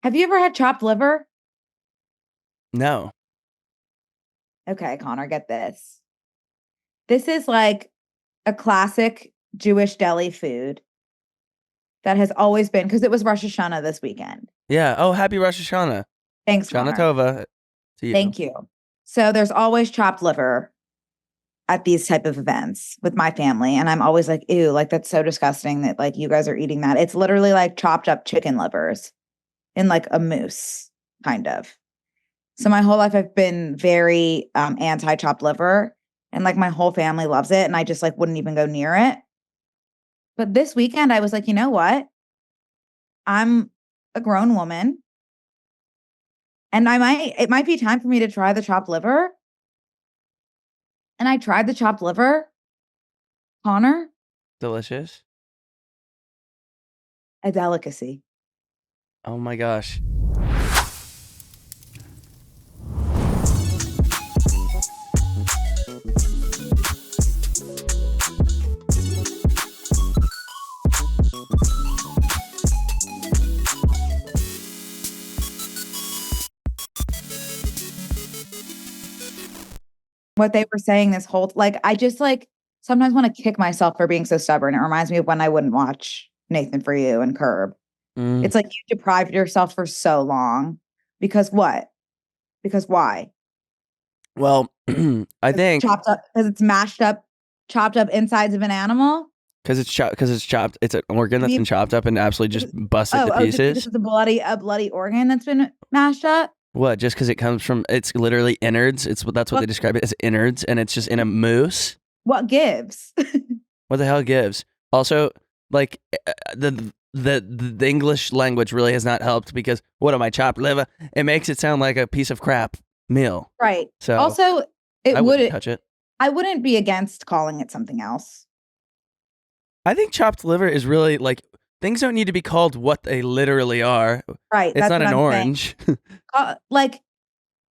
Have you ever had chopped liver? No. Okay, Connor, get this. This is like a classic Jewish deli food that has always been because it was Rosh Hashanah this weekend. Yeah. Oh, happy Rosh Hashanah. Thanks, Shana Connor. Tova to you. Thank you. So there's always chopped liver at these type of events with my family, and I'm always like, ew, like that's so disgusting that like you guys are eating that. It's literally like chopped up chicken livers in like a mousse, kind of. So my whole life I've been very anti chopped liver, and like my whole family loves it, and I just like wouldn't even go near it. But this weekend I was like, you know what? I'm a grown woman, and it might be time for me to try the chopped liver. And I tried the chopped liver, Connor, Delicious. a delicacy. Oh my gosh. What they were saying this whole like I just like sometimes want to kick myself for being so stubborn. It reminds me of when I wouldn't watch Nathan for You and Curb. Mm. It's like you deprived yourself for so long because what? Because why? Well, I It's think chopped up because it's mashed up, chopped up insides of an animal. because it's chopped. Because it's chopped. It's an organ Have that's you, been chopped up and absolutely just busted to just because pieces. it's a bloody organ that's been mashed up. What? Just because it comes from? It's literally innards. That's what they What describe it as innards, and it's just in a moose. what gives? What the hell gives? Also, like the English language really has not helped because what am I chopped liver? It makes it sound like a piece of crap meal. Right. So Also, it I wouldn't would touch it. I wouldn't be against calling it something else. I think chopped liver is really like things don't need to be called what they literally are. Right. It's That's not what an I'm saying. orange. Like,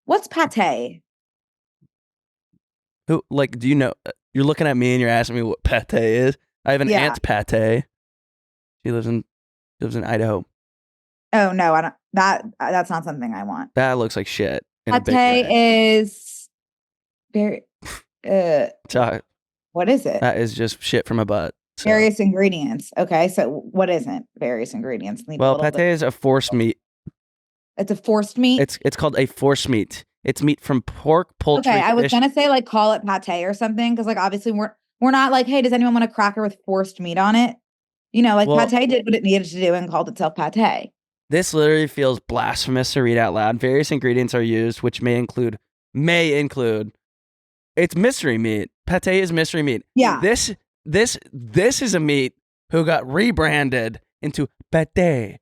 what's pate? Who like do you know? You're looking at me and you're asking me what pate is. I have an Yeah. aunt pate. She lives in Idaho. Oh no, I don't. That's not something I want. That looks like shit in a big Pate way. is very. Uh, So what is it? that is just shit from a butt. So Various ingredients. Okay, so what isn't various ingredients? Need a well, little pate bit. is a force meat. It's a forced meat. It's called a force meat. It's meat from pork, Okay, poultry, I was fish. gonna say like call it pate or something because like obviously we're not like, hey, does anyone want a cracker with forced meat on it? You know, like Well, pate did what it needed to do and called itself pate. this literally feels blasphemous to read out loud. Various ingredients are used, which may include. It's mystery meat. Pate is mystery meat. Yeah, This is a meat who got rebranded into pate. right.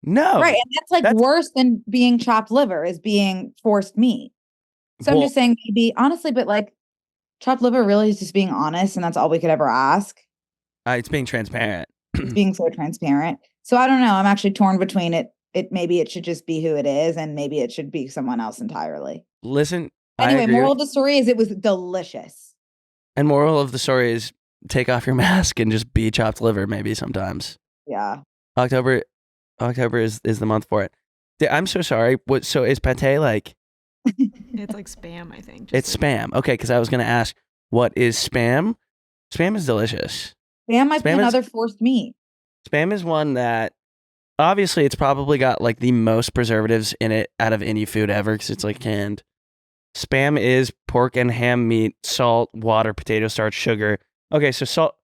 No, And that's like that's worse than being chopped liver is being forced meat. So I'm well. just saying maybe honestly, but like chopped liver really is just being honest, and that's all we could ever ask. It's being transparent. It's being so transparent. So I don't know. I'm actually torn between it. Maybe it should just be who it is, and maybe it should be someone else entirely. Listen, I Anyway, agree moral with. of the story is it was delicious. And moral of the story is take off your mask and just be chopped liver. Maybe sometimes Yeah. October. October is the month for it. I'm so sorry. What? So is pate like? It's like spam, I think. It's Like, spam. Okay, because I was gonna ask, what is spam? Spam is delicious. Spam might be Spam is another forced meat. spam is one that obviously it's probably got like the most preservatives in it out of any food ever because it's like canned. Spam is pork and ham meat, salt, water, potato starch, sugar. Okay, so salt.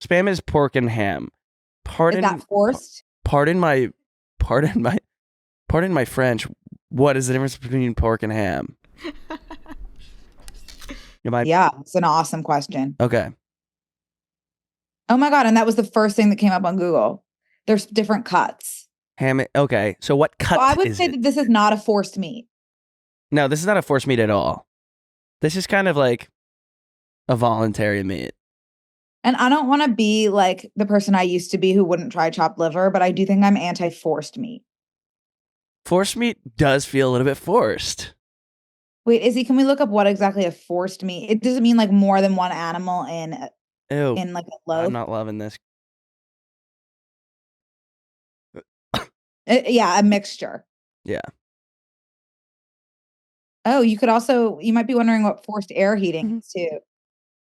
Spam is pork and ham. Is that Pardon, forced? pardon my, pardon my, pardon my French. What is the difference between pork and ham? Am I Yeah, it's an awesome question. okay? Oh my God. And that was the first thing that came up on Google. There's different cuts. Ham. Okay, so what So I cut would is say it? that this is not a forced meat. No, this is not a forced meat at all. This is kind of like a voluntary meat. And I don't want to be like the person I used to be who wouldn't try chopped liver, but I do think I'm anti forced meat. Forced meat does feel a little bit forced. Wait, Izzy, can we look up what exactly a forced meat? It doesn't mean like more than one animal Ew, in like a I'm loaf. not loving this. Yeah, a mixture. Yeah. Oh, you might be wondering what forced air heating is too.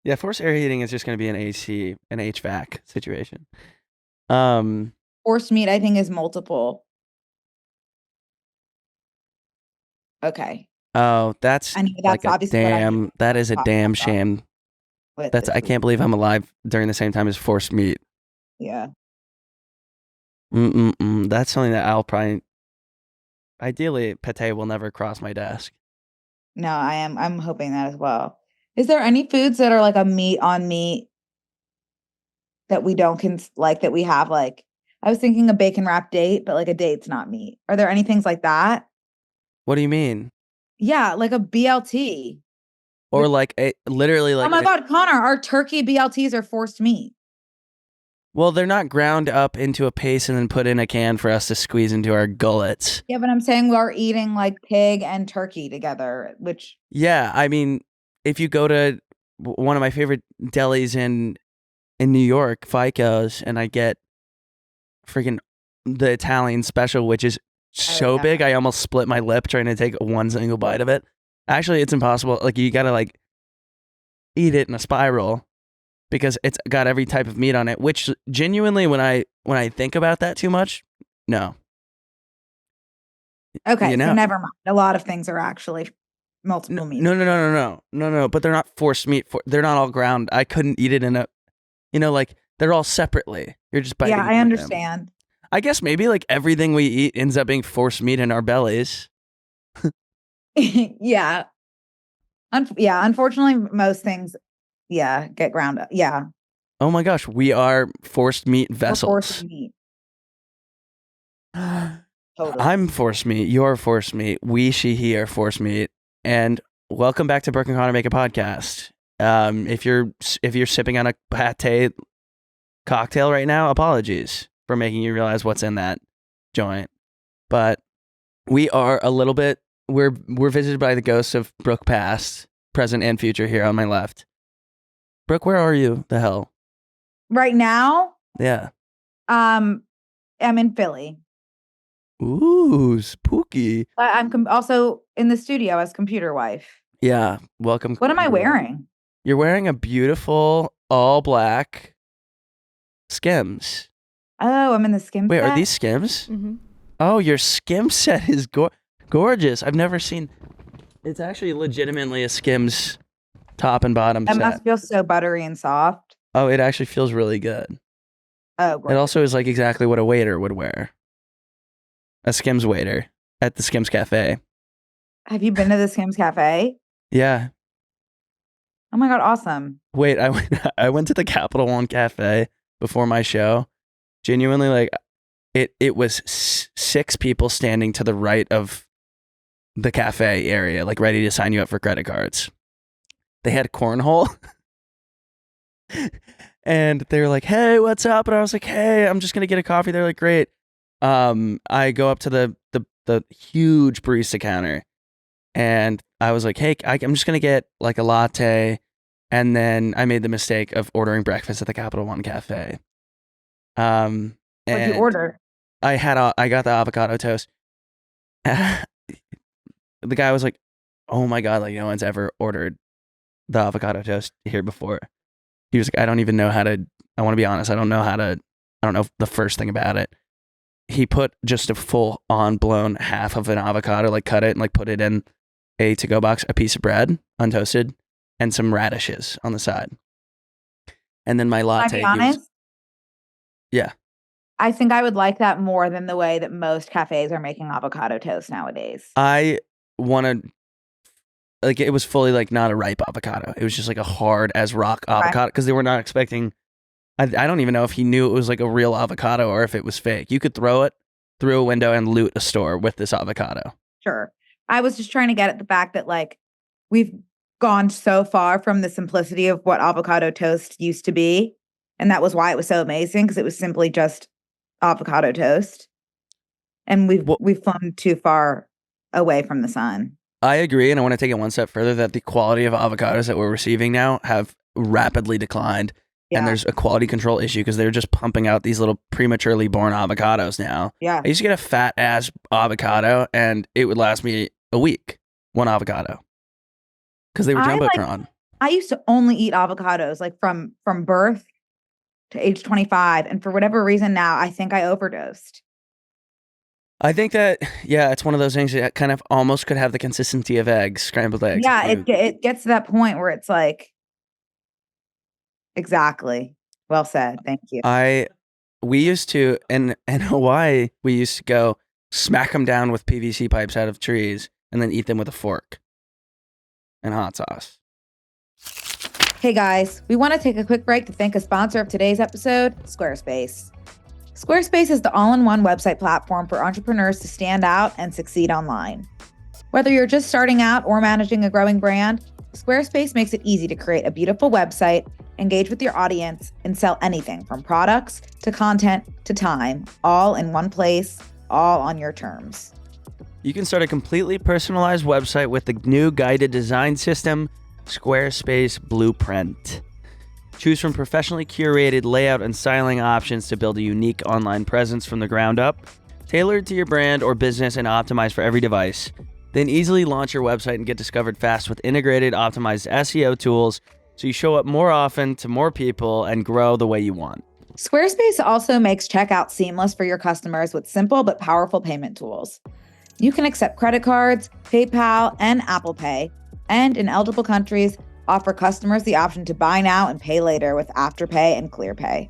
Yeah, forced air heating is just going to be an AC, an HVAC situation. Um, Forced meat, I think, is multiple. Okay. Oh, that's I know like that's a obviously what I damn. That is a damn talk about shame. with That's. the I can't believe I'm alive during the same time as forced meat. Yeah. That's something that I'll probably. Ideally, pate will never cross my desk. No, I'm hoping that as well. Is there any foods that are like a meat on meat that we don't like that we have like I was thinking a bacon wrapped date, but like a date's not meat. Are there any things like that? What do you mean? Yeah, like a BLT. Or like literally Oh like. my God, Connor, our turkey BLTs are forced meat. Well, they're not ground up into a paste and then put in a can for us to squeeze into our gullets. Yeah, but I'm saying we're eating like pig and turkey together, which Yeah, I mean, if you go to one of my favorite delis in New York, FICO's, and I get freaking the Italian special, which is so yeah. big, I almost split my lip trying to take one single bite of it. Actually, it's impossible. Like, you gotta like eat it in a spiral because it's got every type of meat on it. Which genuinely, when I think about that too much, no. Okay, You know. so never mind. A lot of things are actually multiple meats. No. But they're not forced meat. They're not all ground. I couldn't eat it in a, like they're all separately. You're just biting. Yeah, I understand. I guess maybe like everything we eat ends up being forced meat in our bellies. Yeah. Yeah, unfortunately, most things, get ground up. Yeah. Oh my gosh, we are forced meat vessels. Forced meat. Totally. I'm forced meat. You're forced meat. We, she, he are forced meat. And welcome back to Brooke and Connor Make a Podcast. If you're sipping on a pate cocktail right now, apologies for making you realize what's in that joint. But we are a little bit. We're visited by the ghosts of Brooke past, present, and future here on my left. Brooke, where are you? The hell? Right now, Yeah. I'm in Philly. Ooh, spooky. I'm also in the studio as computer wife. Yeah, welcome. What am I wearing? You're wearing a beautiful all black Skims. Oh, I'm in the Skims Wait, set? are these Skims? Mm-hmm. Oh, your Skims set is gorgeous. I've never seen. It's actually legitimately a Skims top and bottom It set. must feel so buttery and soft. Oh, it actually feels really good. Oh, great. It also is like exactly what a waiter would wear. A Skims waiter at the Skims Cafe. Have you been to the Skims Cafe? Yeah. Oh my God, awesome. Wait, I went to the Capital One Cafe before my show. Genuinely, like, it was 6 people standing to the right of the cafe area, like ready to sign you up for credit cards. They had cornhole. And they were like, "Hey, what's up?" And I was like, "Hey, I'm just gonna get a coffee." They're like, "Great." I go up to the huge barista counter, and I was like, "Hey, I'm just gonna get like a latte," and then I made the mistake of ordering breakfast at the Capital One Cafe. What'd you And order? I got the avocado toast. The guy was like, "Oh my God, like no one's ever ordered the avocado toast here before." He was like, "I don't even know how to, I want to be honest, I don't know the first thing about it." He put just a full on blown half of an avocado, like cut it and like put it in a to-go box, a piece of bread, untoasted, and some radishes on the side. And then my latte. Can I be honest? Yeah. I think I would like that more than the way that most cafes are making avocado toast nowadays. I want to, like, it was fully like not a ripe avocado. It was just like a hard as rock avocado because they were not expecting. I don't even know if he knew it was like a real avocado or if it was fake. You could throw it through a window and loot a store with this avocado. Sure. I was just trying to get at the fact that like we've gone so far from the simplicity of what avocado toast used to be. And that was why it was so amazing because it was simply just avocado toast. And we've flown too far away from the sun. I agree, and I want to take it one step further that the quality of avocados that we're receiving now have rapidly declined. Yeah. and there's a quality control issue because they're just pumping out these little prematurely born avocados now. Yeah. I used to get a fat ass avocado and it would last me a week, one avocado, because they were jumbotron. I used to only eat avocados like from birth to age 25. And for whatever reason now, I think I overdosed. I think that, yeah, it's one of those things that kind of almost could have the consistency of eggs, scrambled eggs. Yeah, it gets to that point where it's like, exactly. Well said. Thank you. We used to, in Hawaii, we used to go smack them down with PVC pipes out of trees and then eat them with a fork and hot sauce. Hey guys, we want to take a quick break to thank a sponsor of today's episode, Squarespace. Squarespace is the all-in-one website platform for entrepreneurs to stand out and succeed online. Whether you're just starting out or managing a growing brand, Squarespace makes it easy to create a beautiful website, engage with your audience, and sell anything from products to content to time, all in one place, all on your terms. You can start a completely personalized website with the new guided design system, Squarespace Blueprint. Choose from professionally curated layout and styling options to build a unique online presence from the ground up, tailored to your brand or business and optimized for every device. Then easily launch your website and get discovered fast with integrated, optimized SEO tools so you show up more often to more people and grow the way you want. Squarespace also makes checkout seamless for your customers with simple but powerful payment tools. You can accept credit cards, PayPal, and Apple Pay, and in eligible countries, offer customers the option to buy now and pay later with Afterpay and ClearPay.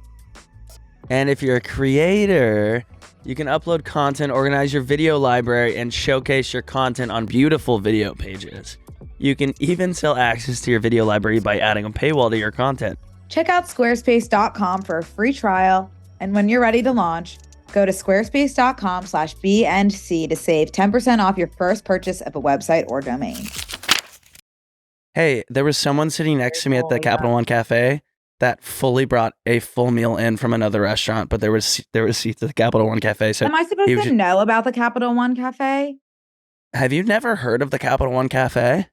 And if you're a creator, you can upload content, organize your video library, and showcase your content on beautiful video pages. You can even sell access to your video library by adding a paywall to your content. Check out squarespace.com for a free trial, and when you're ready to launch, go to squarespace.com/BNC to save 10% off your first purchase of a website or domain. Hey, there was someone sitting next to me at the Capital One Cafe that fully brought a full meal in from another restaurant, but there was seats at the Capital One Cafe. So am I supposed to know about the Capital One Cafe? Have you never heard of the Capital One Cafe?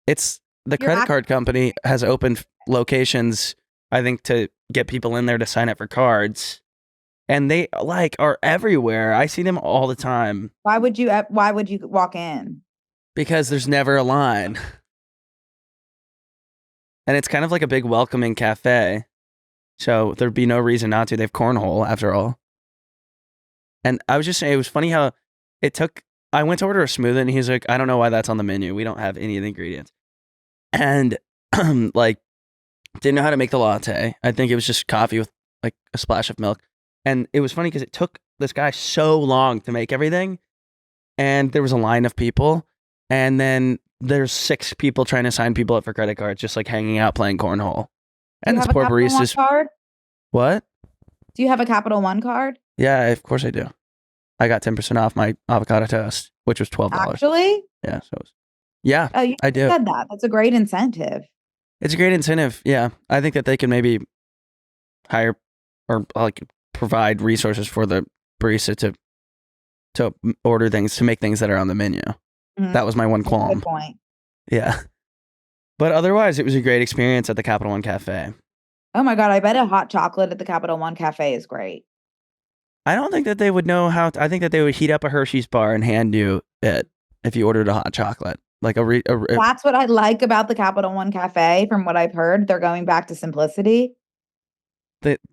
It's the credit card company has opened locations, I think, to get people in there to sign up for cards. And they are everywhere. I see them all the time. Why would you walk in? Because there's never a line. And it's kind of like a big welcoming cafe. So there'd be no reason not to. They have cornhole, after all. And I was just saying, it was funny how I went to order a smoothie and he's like, I don't know why that's on the menu. We don't have any of the ingredients. And didn't know how to make the latte. I think it was just coffee with a splash of milk. And it was funny because it took this guy so long to make everything. And there was a line of people. And then there's 6 people trying to sign people up for credit cards, just hanging out playing cornhole. And this poor barista's card? What? Do you have a Capital One card? Yeah, of course I do. I got 10% off my avocado toast, which was $12. Actually? Yeah, yeah, oh, you I do. Said that. That's a great incentive. It's a great incentive. Yeah, I think that they can maybe hire or provide resources for the barista to order things, to make things that are on the menu. Mm-hmm. That was my one qualm. Good point. Yeah. But otherwise, it was a great experience at the Capital One Cafe. Oh my God, I bet a hot chocolate at the Capital One Cafe is great. I don't think that they would know how. I think that they would heat up a Hershey's bar and hand you it if you ordered a hot chocolate. That's what I like about the Capital One Cafe. From what I've heard, they're going back to simplicity.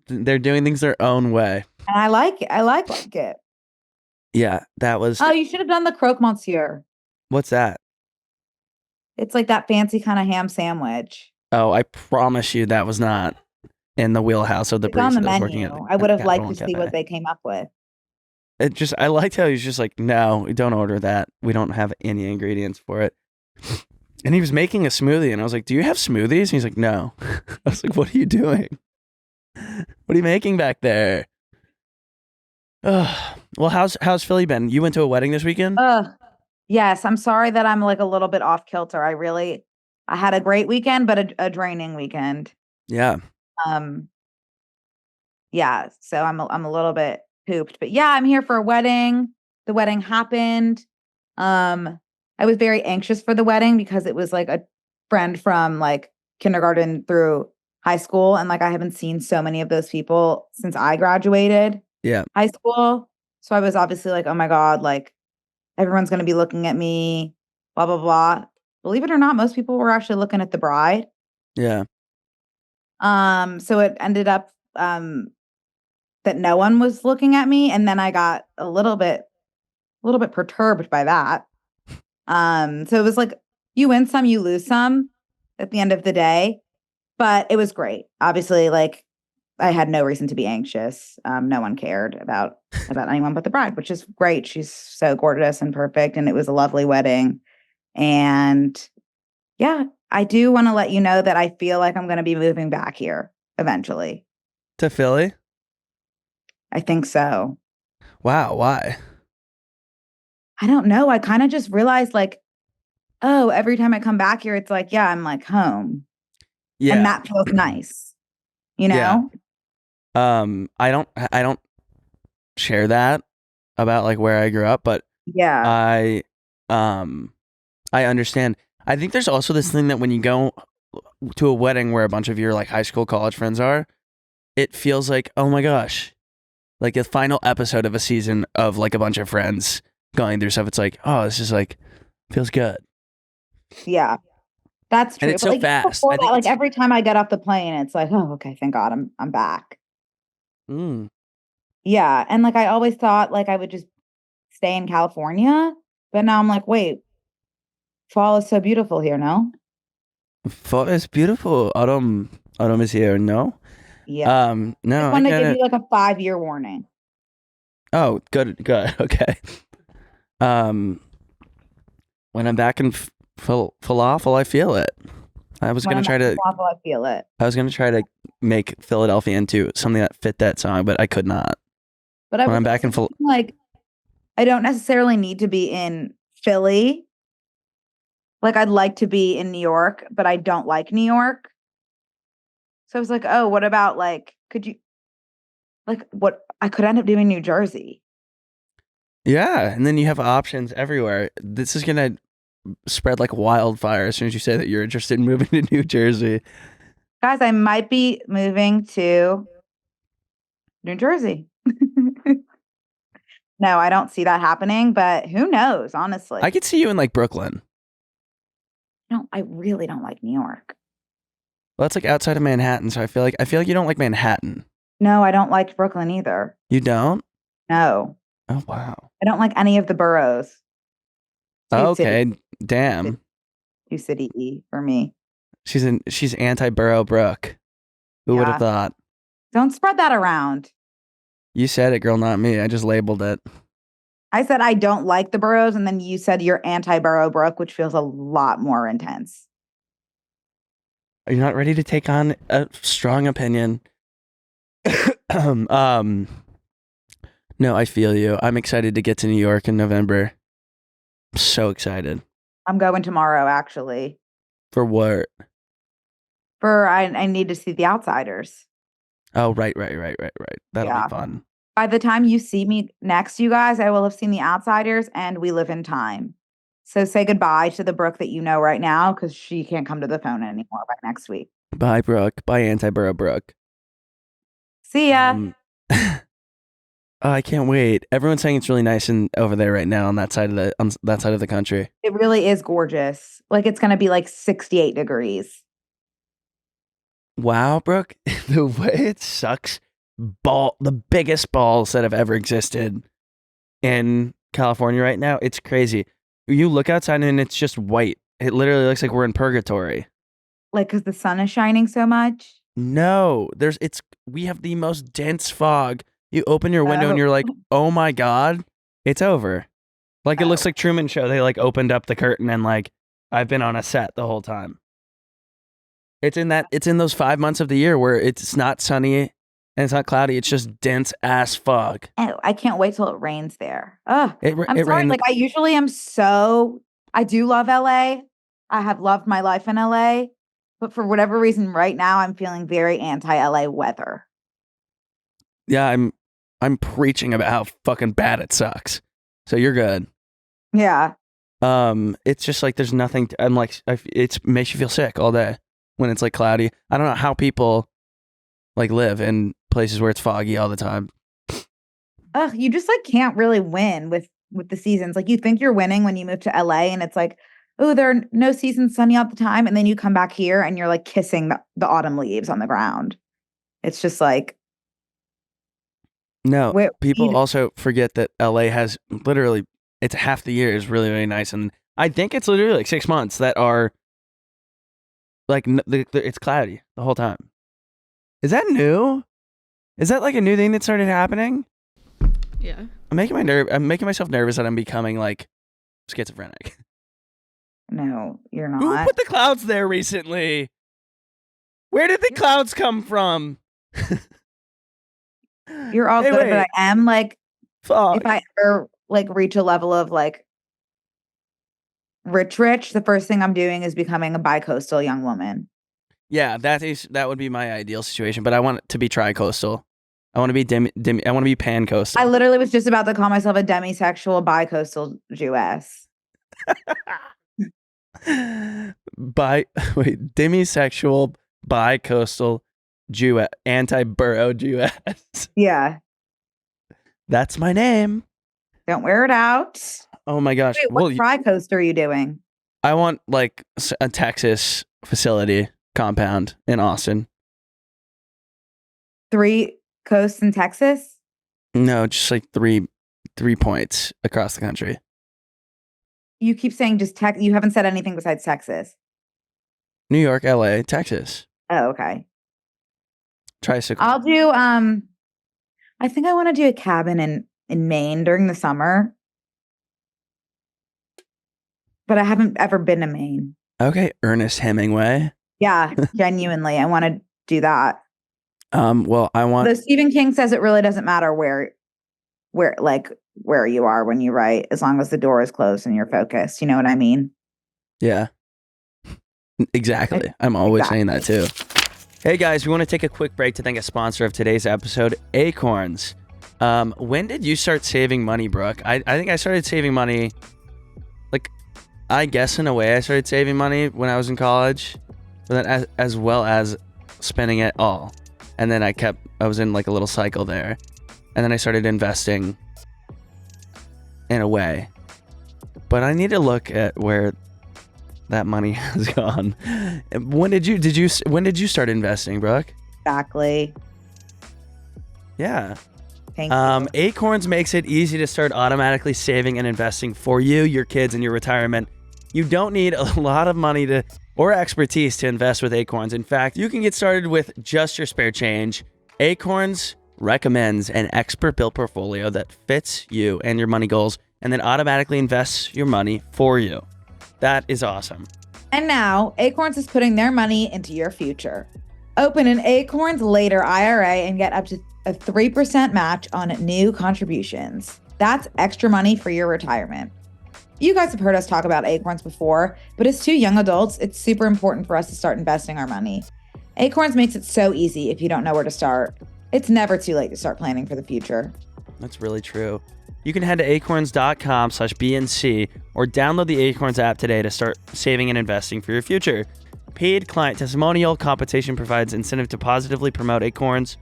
They're doing things their own way. And I like it. I like it. Yeah, that was. Oh, you should have done the croque monsieur. What's that? It's like that fancy kind of ham sandwich. Oh, I promise you that was not in the wheelhouse of the barista on the that was menu. working at I would have liked to Cafe. see what they came up with. I liked how he was just like, no, don't order that. We don't have any ingredients for it. And he was making a smoothie, and I was like, do you have smoothies? And he's like, no. I was like, what are you doing? What are you making back there? Well, how's Philly been? You went to a wedding this weekend? Yes. I'm sorry that I'm a little bit off kilter. I had a great weekend, but a draining weekend. Yeah. Yeah. So I'm a little bit pooped, but yeah, I'm here for a wedding. The wedding happened. I was very anxious for the wedding because it was a friend from kindergarten through high school, and like I haven't seen so many of those people since I graduated high school. So I was obviously like, oh my God, like everyone's going to be looking at me, blah, blah, blah. Believe it or not, most people were actually looking at the bride. Yeah. So it ended up that no one was looking at me, and then I got a little bit perturbed by that. So it was like you win some, you lose some at the end of the day, but it was great. Obviously, like I had no reason to be anxious. No one cared about anyone but the bride, which is great. She's so gorgeous and perfect, and it was a lovely wedding. And yeah, I do want to let you know that I feel like I'm going to be moving back here eventually. To Philly? I think so. Wow, why? I don't know. I kind of just realized like, oh, every time I come back here, it's like, yeah, I'm like home. Yeah. And that feels nice. You know? Yeah. I don't share that about like where I grew up, but yeah. I understand. I think there's also this thing that when you go to a wedding where a bunch of your like high school, college friends are, it feels like, oh my gosh, like a final episode of a season of like a bunch of friends going through stuff. It's like, oh, this is like, feels good. Yeah, that's true. And it's but so like, fast. That, like every time I get off the plane, it's like, oh, okay, thank God I'm back. Yeah, and like I always thought like I would just stay in California, but now I'm like, wait, fall is so beautiful here, no? Fall is beautiful. Autumn is here, no? Yeah. No, I want to give you like a 5-year warning. Oh, good. Okay. When I'm back in falafel, I feel it. I was gonna try to. Falafel, I feel it. I was gonna try to make Philadelphia into something that fit that song, but I could not. But when I'm back in like, I don't necessarily need to be in Philly. Like I'd like to be in New York, but I don't like New York. So I was like, oh, what about like, could you, like, what I could end up doing New Jersey? Yeah, and then you have options everywhere. This is gonna spread like wildfire as soon as you say that you're interested in moving to New Jersey. Guys, I might be moving to New Jersey. No, I don't see that happening, but who knows, honestly. I could see you in like Brooklyn. No, I really don't like New York. Well, that's like outside of Manhattan, so I feel like you don't like Manhattan. No, I don't like Brooklyn either. You don't? No. Oh wow. I don't like any of the boroughs. Okay, damn. Too city-y for me. She's anti-borough Brooke. Who would have thought? Don't spread that around. You said it, girl, not me. I just labeled it. I said I don't like the boroughs, and then you said you're anti-borough Brooke, which feels a lot more intense. Are you not ready to take on a strong opinion? No, I feel you. I'm excited to get to New York in November. I'm so excited. I'm going tomorrow, actually. For what? I need to see The Outsiders. Oh, right. That'll be fun. By the time you see me next, you guys, I will have seen The Outsiders and We Live in Time. So say goodbye to the Brooke that you know right now, because she can't come to the phone anymore by next week. Bye, Brooke. Bye, anti-borough Brooke. See ya. Oh, I can't wait. Everyone's saying it's really nice over there right now on that side of the country. It really is gorgeous. Like it's going to be like 68 degrees. Wow, Brooke. The way it sucks the biggest balls that have ever existed in California right now, it's crazy. You look outside and it's just white. It literally looks like we're in purgatory. Like because the sun is shining so much? No, we have the most dense fog. You open your window and you're like, oh my God, it's over. Like it looks like Truman Show. They like opened up the curtain and like I've been on a set the whole time. It's in those 5 months of the year where it's not sunny and it's not cloudy. It's just dense ass fog. Oh, I can't wait till it rains there. I'm sorry. Rained. Like I usually am I do love LA. I have loved my life in LA, but for whatever reason right now I'm feeling very anti-LA weather. Yeah, I'm preaching about how fucking bad it sucks. So you're good. Yeah. It's just like there's nothing. I'm like, it makes you feel sick all day. when it's like cloudy. I don't know how people like live in places where it's foggy all the time. Ugh, you just like can't really win with the seasons. Like you think you're winning when you move to LA and it's like, oh, there are no seasons sunny all the time. And then you come back here and you're like kissing the autumn leaves on the ground. It's just like, no, people also forget that LA has literally, it's half the year is really, really nice. And I think it's literally like 6 months that are like, it's cloudy the whole time. Is that new? Is that like a new thing that started happening? Yeah. I'm making myself nervous that I'm becoming like schizophrenic. No, you're not. Who put the clouds there recently? Where did the clouds come from? You're all good, but I am like, fuck. If I ever like reach a level of like rich, the first thing I'm doing is becoming a bi-coastal young woman. Yeah, that would be my ideal situation, but I want it to be tricoastal. I want to be I want to be pan-coastal. I literally was just about to call myself a demisexual bi-coastal Jewess. Demisexual bi-coastal Jew, anti-borough Jewess. Yeah. That's my name. Don't wear it out. Oh my gosh. Wait, what tri-coast are you doing? I want like a Texas facility compound in Austin. 3 coasts in Texas? No, just like three points across the country. You keep saying just you haven't said anything besides Texas. New York, LA, Texas. Oh, okay. Tricycle. I'll do I think I want to do a cabin in Maine during the summer. But I haven't ever been to Maine. Okay, Ernest Hemingway. Yeah, genuinely. I want to do that. Well, I want. Though Stephen King says it really doesn't matter where you are when you write, as long as the door is closed and you're focused. You know what I mean? Yeah. Exactly. I'm always saying that too. Hey guys, we want to take a quick break to thank a sponsor of today's episode, Acorns. When did you start saving money, Brooke? I think I started saving money, like, I guess in a way I started saving money when I was in college, but then as well as spending it all. And then I was in like a little cycle there. And then I started investing in a way. But I need to look at where that money has gone. When did you start investing, Brooke? Exactly. Yeah. Thank you. Acorns makes it easy to start automatically saving and investing for you, your kids, and your retirement. You don't need a lot of money or expertise to invest with Acorns. In fact, you can get started with just your spare change. Acorns recommends an expert-built portfolio that fits you and your money goals, and then automatically invests your money for you. That is awesome. And now, Acorns is putting their money into your future. Open an Acorns Later IRA and get up to a 3% match on new contributions. That's extra money for your retirement. You guys have heard us talk about Acorns before, but as 2 young adults, it's super important for us to start investing our money. Acorns makes it so easy if you don't know where to start. It's never too late to start planning for the future. That's really true. You can head to acorns.com/BNC or download the Acorns app today to start saving and investing for your future. Paid client testimonial compensation provides incentive to positively promote Acorns.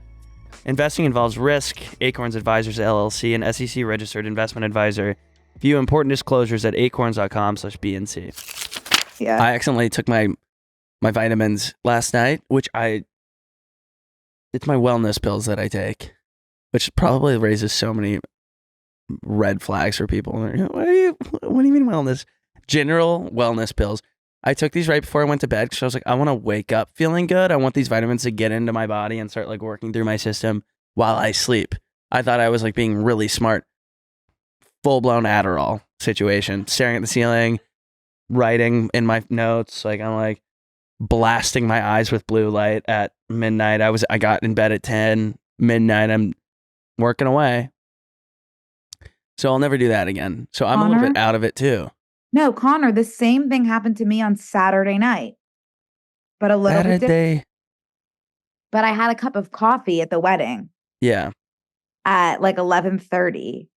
Investing involves risk. Acorns Advisors LLC, an SEC registered investment advisor. View important disclosures at acorns.com/BNC. Yeah. I accidentally took my vitamins last night, it's my wellness pills that I take, which probably raises so many red flags for people. What do you mean wellness? General wellness pills. I took these right before I went to bed because I was like, I want to wake up feeling good. I want these vitamins to get into my body and start like working through my system while I sleep. I thought I was like being really smart. Full-blown Adderall situation, staring at the ceiling, writing in my notes. Like I'm like blasting my eyes with blue light at midnight. I got in bed at 10 midnight. I'm working away. So I'll never do that again. So I'm a little bit out of it too. No, Connor, the same thing happened to me on Saturday night, but a little bit different. But I had a cup of coffee at the wedding. Yeah. At like 11:30.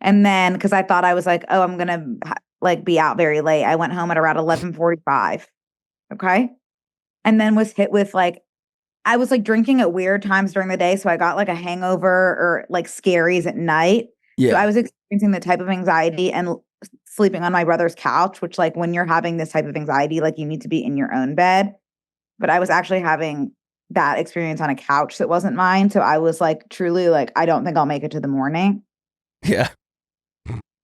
And then, because I thought I was like, oh, I'm going to like be out very late. I went home at around 11:45. Okay. and then was hit with like, I was like drinking at weird times during the day. So I got like a hangover or like scaries at night. So Yeah. I was experiencing the type of anxiety and sleeping on my brother's couch, which like when you're having this type of anxiety, like you need to be in your own bed. But I was actually having that experience on a couch that wasn't mine. So I was like truly like, I don't think I'll make it to the morning. Yeah.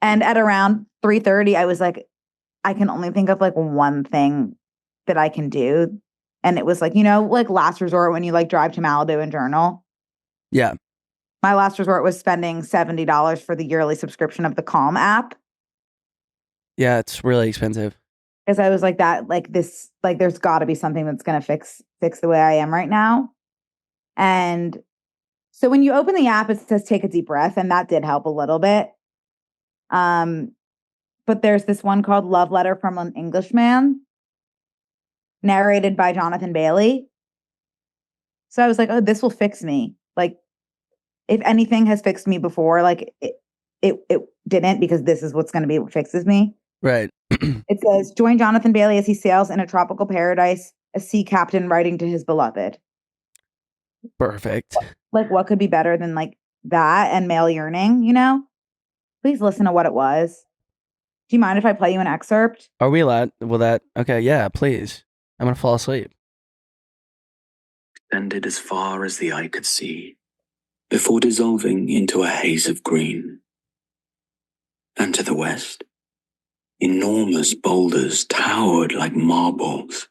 And at around 3:30, I was like, I can only think of like one thing that I can do. And it was like, like last resort when you like drive to Malibu and journal. Yeah. My last resort was spending $70 for the yearly subscription of the Calm app. Yeah, it's really expensive. Because I was like that, like this, like there's got to be something that's going to fix the way I am right now. And so when you open the app, it says take a deep breath, and that did help a little bit. But there's this one called Love Letter from an Englishman, narrated by Jonathan Bailey. So I was like, oh, this will fix me. Like, if anything has fixed me before, like it didn't, because this is what's going to be what fixes me. Right. It says, join Jonathan Bailey as he sails in a tropical paradise, a sea captain writing to his beloved. Perfect. Like, what could be better than like that and male yearning, Please listen to what it was. Do you mind if I play you an excerpt? Are we allowed? Okay, yeah, please. I'm going to fall asleep. Extended as far as the eye could see, before dissolving into a haze of green. And to the west, enormous boulders towered like marbles,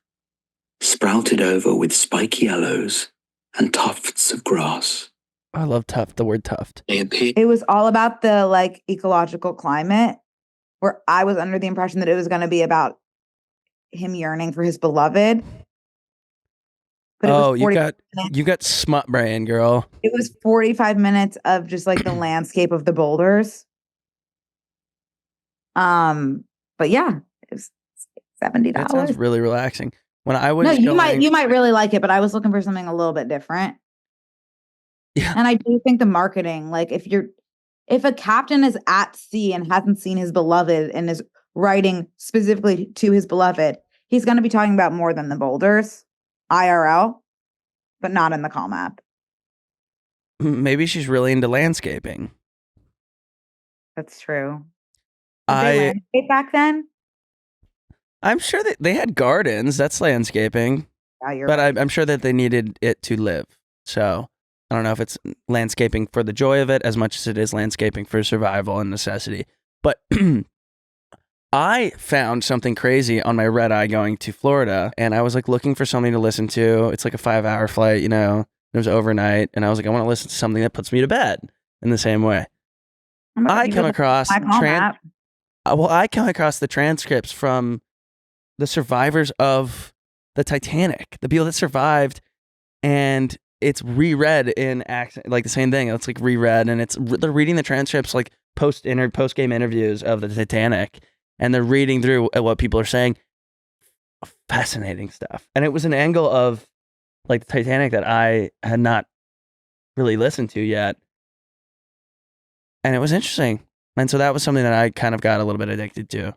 sprouted over with spiky yellows and tufts of grass. I love tuft, the word tuft. They appeared. It was all about the like ecological climate, where I was under the impression that it was going to be about him yearning for his beloved. But Oh, you got smut brain, girl. It was 45 minutes of just like the landscape of the boulders. But yeah, it was $70. That sounds really relaxing. When I was you might really like it, but I was looking for something a little bit different. Yeah. And I do think the marketing, like if a captain is at sea and hasn't seen his beloved and is writing specifically to his beloved, he's going to be talking about more than the boulders, IRL, but not in the Calm app. Maybe she's really into landscaping. That's true. Did they landscape back then? I'm sure that they had gardens. That's landscaping. Yeah, but right. I'm sure that they needed it to live. So I don't know if it's landscaping for the joy of it as much as it is landscaping for survival and necessity. But I found something crazy on my red eye going to Florida, and I was like looking for something to listen to. It's like a 5-hour flight, It was overnight, and I was like, I want to listen to something that puts me to bed in the same way. I come across the transcripts from the survivors of the Titanic, the people that survived, and it's reread in accent, like the same thing. It's like reread, and they're reading the transcripts, like post-game interviews of the Titanic, and they're reading through what people are saying. Fascinating stuff. And it was an angle of like the Titanic that I had not really listened to yet. And it was interesting. And so that was something that I kind of got a little bit addicted to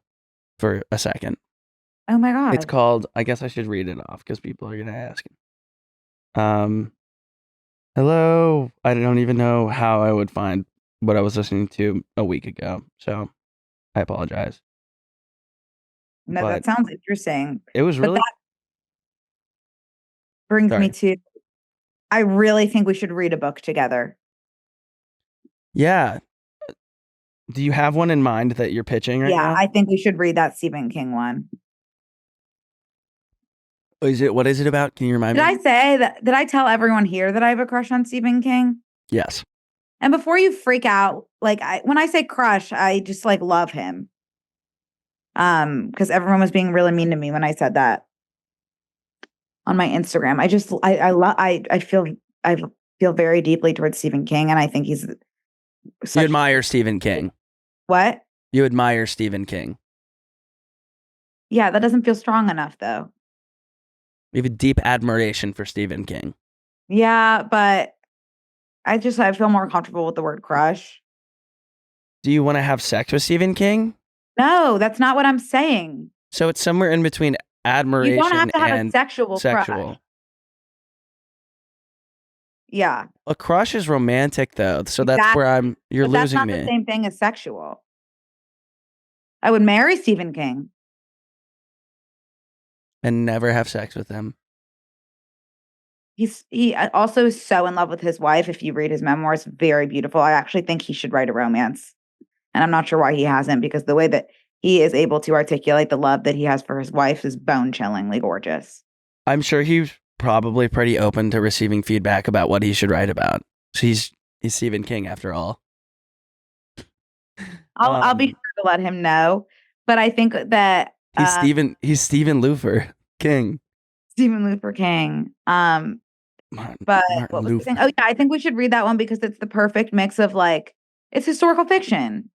for a second. Oh my God. It's called, I guess I should read it off because people are going to ask. Hello. I don't even know how I would find what I was listening to a week ago. So I apologize. No, that sounds interesting. It was really. That brings me to, I really think we should read a book together. Yeah. Do you have one in mind that you're pitching right now? Yeah, I think we should read that Stephen King one. What is it about? Can you remind me? Did I tell everyone here that I have a crush on Stephen King? Yes. And before you freak out, like when I say crush, I just like love him. Because everyone was being really mean to me when I said that on my Instagram. I feel very deeply towards Stephen King, and I think he's. You admire Stephen King. What? You admire Stephen King. Yeah, that doesn't feel strong enough, though. You have a deep admiration for Stephen King. Yeah, but I feel more comfortable with the word crush. Do you want to have sex with Stephen King? No, that's not what I'm saying. So it's somewhere in between admiration You don't have to have a and sexual crush. Yeah. A crush is romantic though, so that's where you're But that's losing not me. the same thing as sexual. I would marry Stephen King. And never have sex with him. He also is so in love with his wife. If you read his memoirs, very beautiful. I actually think he should write a romance. And I'm not sure why he hasn't, because the way that he is able to articulate the love that he has for his wife is bone-chillingly gorgeous. I'm sure he's probably pretty open to receiving feedback about what he should write about. So he's Stephen King after all. I'll be sure to let him know. But I think that he's Stephen Luther King. Stephen Luther King. But what was the thing? Oh yeah, I think we should read that one because it's the perfect mix of like, it's historical fiction.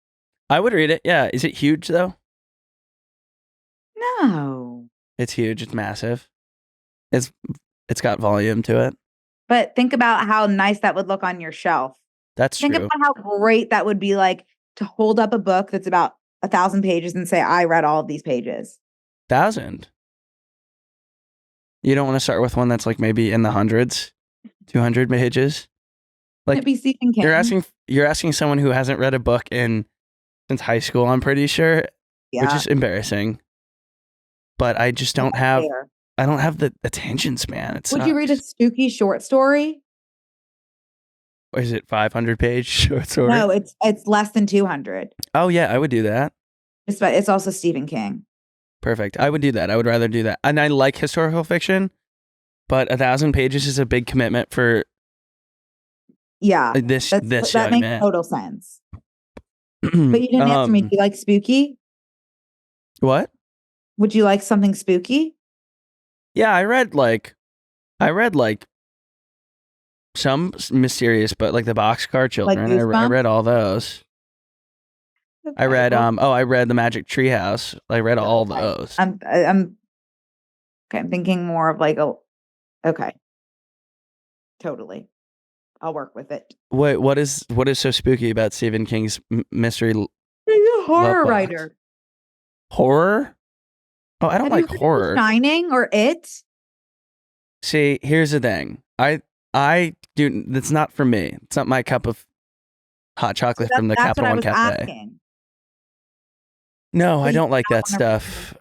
I would read it. Yeah. Is it huge though? No. It's huge. It's massive. It's got volume to it. But think about how nice that would look on your shelf. That's true. Think about how great that would be, like, to hold up a book that's about 1,000 pages and say, I read all of these pages. 1,000? You don't want to start with one that's like maybe in the hundreds, 200 pages? Like, it'd be Stephen King. You're asking someone who hasn't read a book since high school, I'm pretty sure, which is embarrassing. But I just don't have the attention span. Would you read a spooky short story? Or is it 500-page short story? No, it's less than 200. Oh yeah, I would do that. It's also Stephen King. Perfect. I would do that. I would rather do that. And I like historical fiction, but 1,000 pages is a big commitment for this young that makes man. Total sense. But you didn't answer me. Do you like spooky? What? Would you like something spooky? Yeah, I read like some mysterious, but like the Boxcar Children. Like I read all those. Okay, I read I read The Magic Treehouse. I read all those. I'm thinking more of like okay. Totally. I'll work with it. Wait, what is so spooky about Stephen King's mystery? He's a horror writer. Horror? Oh, I don't like horror. Shining or It? See, here's the thing. I do. That's not for me. It's not my cup of hot chocolate from the Capital One Cafe. Asking. No, I don't like that stuff.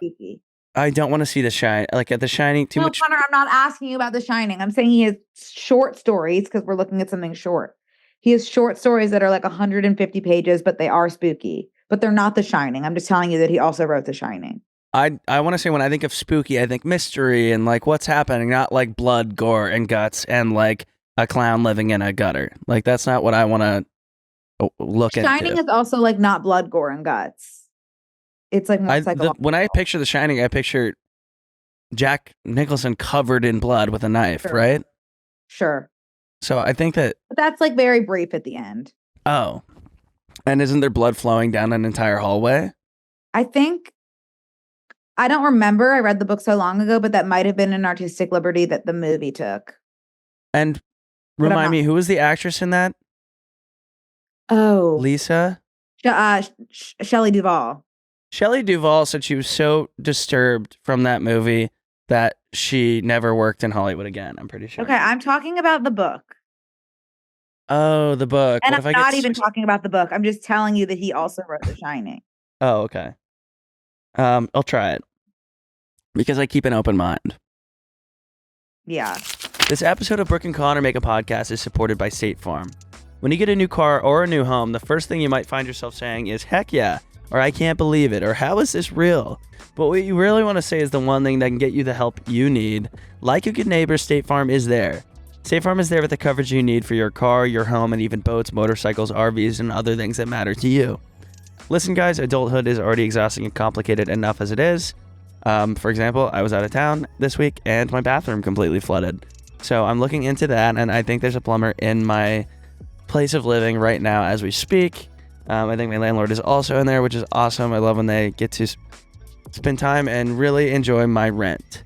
I don't want to see The Shining. Like at The Shining, too much. Connor, I'm not asking you about The Shining. I'm saying he has short stories because we're looking at something short. He has short stories that are like 150 pages, but they are spooky. But they're not The Shining. I'm just telling you that he also wrote The Shining. I want to say when I think of spooky, I think mystery and like what's happening, not like blood, gore, and guts, and like a clown living in a gutter. Like that's not what I want to look into. Shining is also like not blood, gore, and guts. It's like more psychological. When I picture The Shining, I picture Jack Nicholson covered in blood with a knife, right? Sure. So I think that... But that's like very brief at the end. Oh. And isn't there blood flowing down an entire hallway? I think... I don't remember. I read the book so long ago, but that might have been an artistic liberty that the movie took. And remind me, who was the actress in that? Oh. Lisa? Shelley Duvall. Shelley Duvall said she was so disturbed from that movie that she never worked in Hollywood again, I'm pretty sure. Okay, I'm talking about the book. Oh, the book. And I'm not even talking about the book. I'm just telling you that he also wrote The Shining. Oh, okay. I'll try it. Because I keep an open mind. Yeah. This episode of Brooke and Connor Make a Podcast is supported by State Farm. When you get a new car or a new home, the first thing you might find yourself saying is, heck yeah, or I can't believe it, or how is this real? But what you really want to say is the one thing that can get you the help you need. Like a good neighbor, State Farm is there. State Farm is there with the coverage you need for your car, your home, and even boats, motorcycles, RVs, and other things that matter to you. Listen, guys, adulthood is already exhausting and complicated enough as it is. For example, I was out of town this week, and my bathroom completely flooded. So I'm looking into that, and I think there's a plumber in my place of living right now as we speak. I think my landlord is also in there, which is awesome. I love when they get to spend time and really enjoy my rent.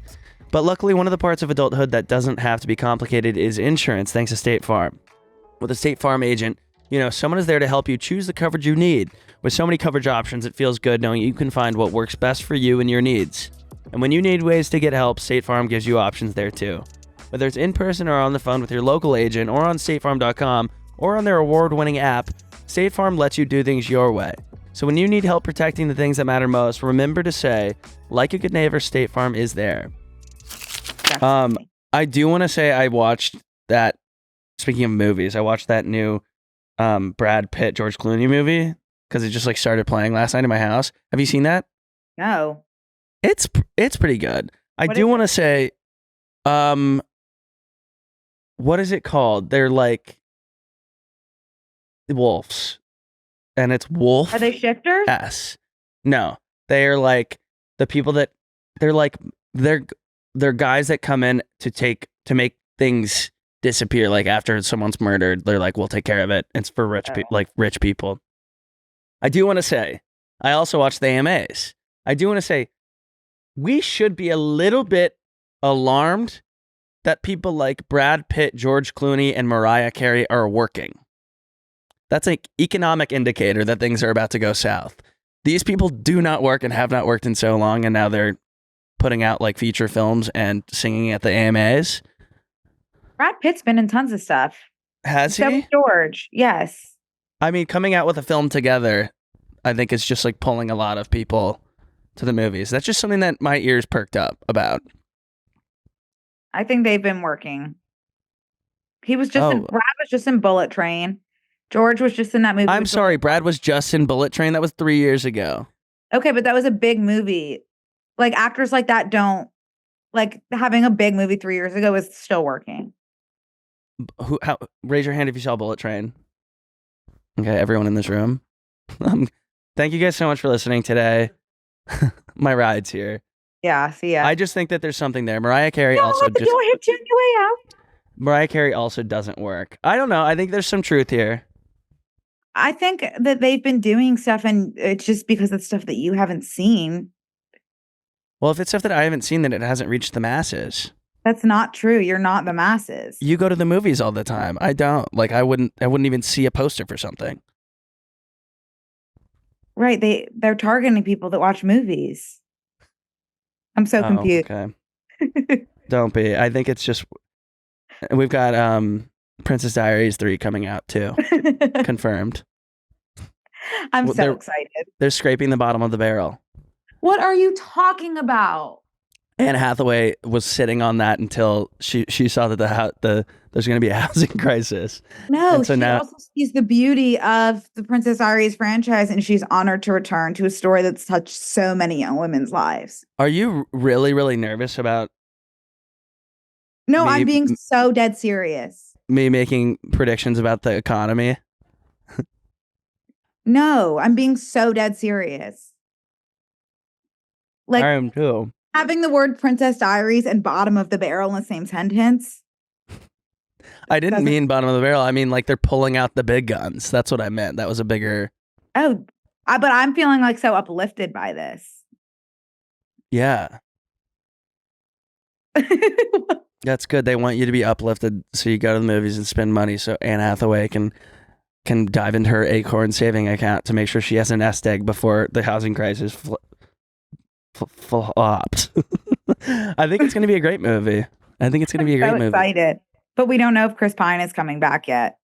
But luckily, one of the parts of adulthood that doesn't have to be complicated is insurance, thanks to State Farm. With a State Farm agent, someone is there to help you choose the coverage you need. With so many coverage options, it feels good knowing you can find what works best for you and your needs. And when you need ways to get help, State Farm gives you options there too. Whether it's in person or on the phone with your local agent or on statefarm.com or on their award-winning app, State Farm lets you do things your way. So when you need help protecting the things that matter most, remember to say, like a good neighbor, State Farm is there. I do want to say I watched that, speaking of movies, I watched that new Brad Pitt, George Clooney movie because it just like started playing last night in my house. Have you seen that? No. It's pretty good. I What do is want to it? say, what is it called? They're like wolves, and it's wolf. Are they shifters? S. No, they're like the people that they're guys that come in to make things disappear. Like after someone's murdered, they're like, we'll take care of it. It's for rich people. I do want to say, I also watched the AMAs. I do want to say, we should be a little bit alarmed that people like Brad Pitt, George Clooney, and Mariah Carey are working. That's an economic indicator that things are about to go south. These people do not work and have not worked in so long, and now they're putting out like feature films and singing at the AMAs. Brad Pitt's been in tons of stuff. Has So he? is George. Yes. I mean, coming out with a film together, I think it's just like pulling a lot of people to the movies. That's just something that my ears perked up about. I think they've been working. Brad was just in Bullet Train. George was just in that movie. I'm with sorry, Brad was just in Bullet Train. That was 3 years ago. Okay, but that was a big movie. Like actors like that don't like having a big movie 3 years ago is still working. Raise your hand if you saw Bullet Train. Okay, everyone in this room. Thank you guys so much for listening today. My ride's here. Yeah, see ya. I just think that there's something there. Mariah Carey also hit you on your way out. Mariah Carey also doesn't work. I don't know. I think there's some truth here. I think that they've been doing stuff and it's just because it's stuff that you haven't seen. Well, if it's stuff that I haven't seen, then it hasn't reached the masses. That's not true. You're not the masses. You go to the movies all the time. I don't. Like I wouldn't even see a poster for something. Right. They're targeting people that watch movies. I'm so confused. Okay. Don't be. I think it's just we've got Princess Diaries 3 coming out too. Confirmed. I'm so excited. They're scraping the bottom of the barrel. What are you talking about? Anne Hathaway was sitting on that until she saw that there's going to be a housing crisis. No, so she now, also sees the beauty of the Princess Diaries franchise, and she's honored to return to a story that's touched so many young women's lives. Are you really, really nervous about? No, I'm being so dead serious. Me making predictions about the economy? No, I'm being so dead serious. Like, I am too. Having the word Princess Diaries and bottom of the barrel in the same sentence. I didn't mean bottom of the barrel. I mean, like they're pulling out the big guns. That's what I meant. That was a bigger. Oh, but I'm feeling like so uplifted by this. Yeah. That's good. They want you to be uplifted so you go to the movies and spend money so Anne Hathaway can dive into her Acorns saving account to make sure she has a nest egg before the housing crisis flopped. I think it's going to be a great movie. I think it's going to be a great movie. Excited. But we don't know if Chris Pine is coming back yet.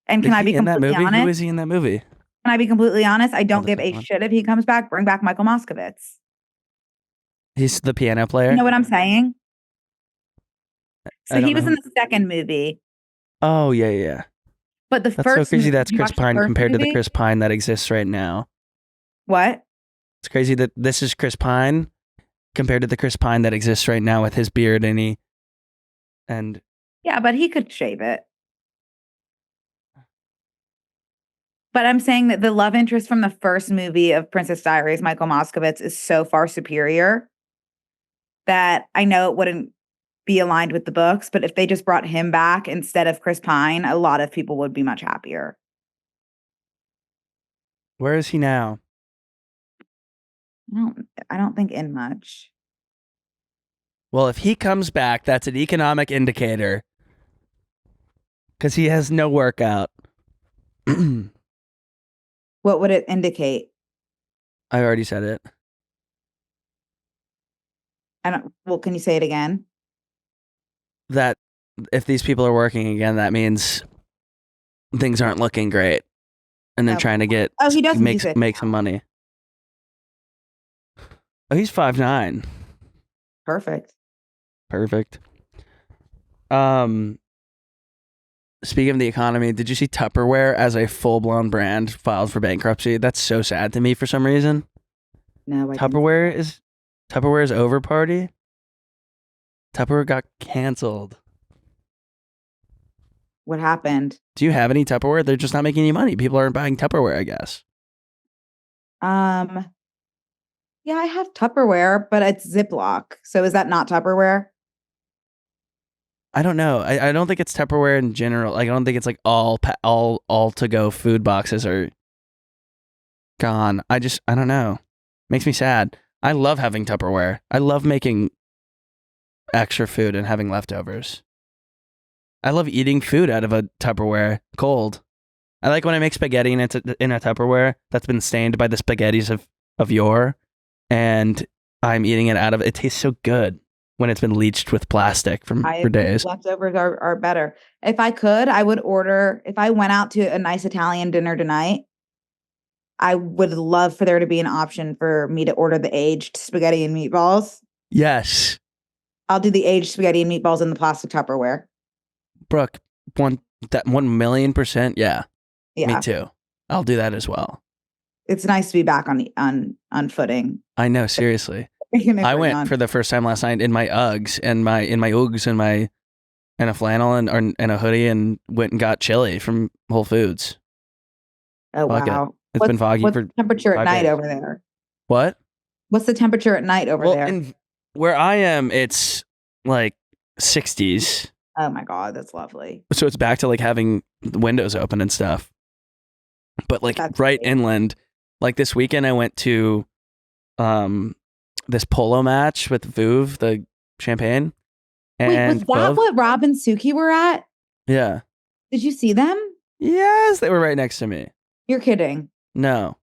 And can I be completely honest? Who is he in that movie? Can I be completely honest? I don't give a shit if he comes back. Bring back Michael Moskowitz. He's the piano player? You know what I'm saying? So he was in the second movie. Oh, yeah. But that's first so crazy that's Chris Pine compared movie? to the Chris Pine that exists right now. What? It's crazy that this is Chris Pine compared to the Chris Pine that exists right now with his beard and yeah, but he could shave it. But I'm saying that the love interest from the first movie of Princess Diaries, Michael Moskowitz, is so far superior that I know it wouldn't be aligned with the books, but if they just brought him back instead of Chris Pine, a lot of people would be much happier. Where is he now? I don't think in much. Well, if he comes back, that's an economic indicator. Because he has no workout. What would it indicate? I already said it. Well, can you say it again? That if these people are working again, that means things aren't looking great, and they're Oh. trying to get He doesn't use it. make some money. Oh, he's 5'9". Perfect. Perfect. Speaking of the economy, did you see Tupperware as a full-blown brand filed for bankruptcy? That's so sad to me for some reason. No, I didn't. Tupperware's over party. Tupperware got canceled. What happened? Do you have any Tupperware? They're just not making any money. People aren't buying Tupperware, I guess. Yeah, I have Tupperware, but it's Ziploc. So is that not Tupperware? I don't know. I don't think it's Tupperware in general. Like, I don't think it's like all to go food boxes are gone. I don't know. Makes me sad. I love having Tupperware. I love making extra food and having leftovers. I love eating food out of a Tupperware cold. I like when I make spaghetti in a Tupperware that's been stained by the spaghettis of yore, and I'm eating it out of it. It tastes so good when it's been leached with plastic for days. Leftovers are better. If I could, I would order, if I went out to a nice Italian dinner tonight, I would love for there to be an option for me to order the aged spaghetti and meatballs. Yes. I'll do the aged spaghetti and meatballs in the plastic Tupperware. Brooke, 1,000,000%. Yeah. Yeah. Me too. I'll do that as well. It's nice to be back on footing. I know, seriously. I went for the first time last night in my Uggs and my Uggs and a flannel and a hoodie, and went and got chili from Whole Foods. Oh, Fuck wow. It's been foggy what's for the temperature at 5 night days. over there? What? What's the temperature at night over there? Where I am, it's like 60s. Oh my God, that's lovely. So it's back to like having the windows open and stuff. But like That's right great. inland, like this weekend I went to this polo match with Vouv, the champagne. And Wait, was that what Rob and Suki were at? Yeah. Did you see them? Yes, they were right next to me. You're kidding. No.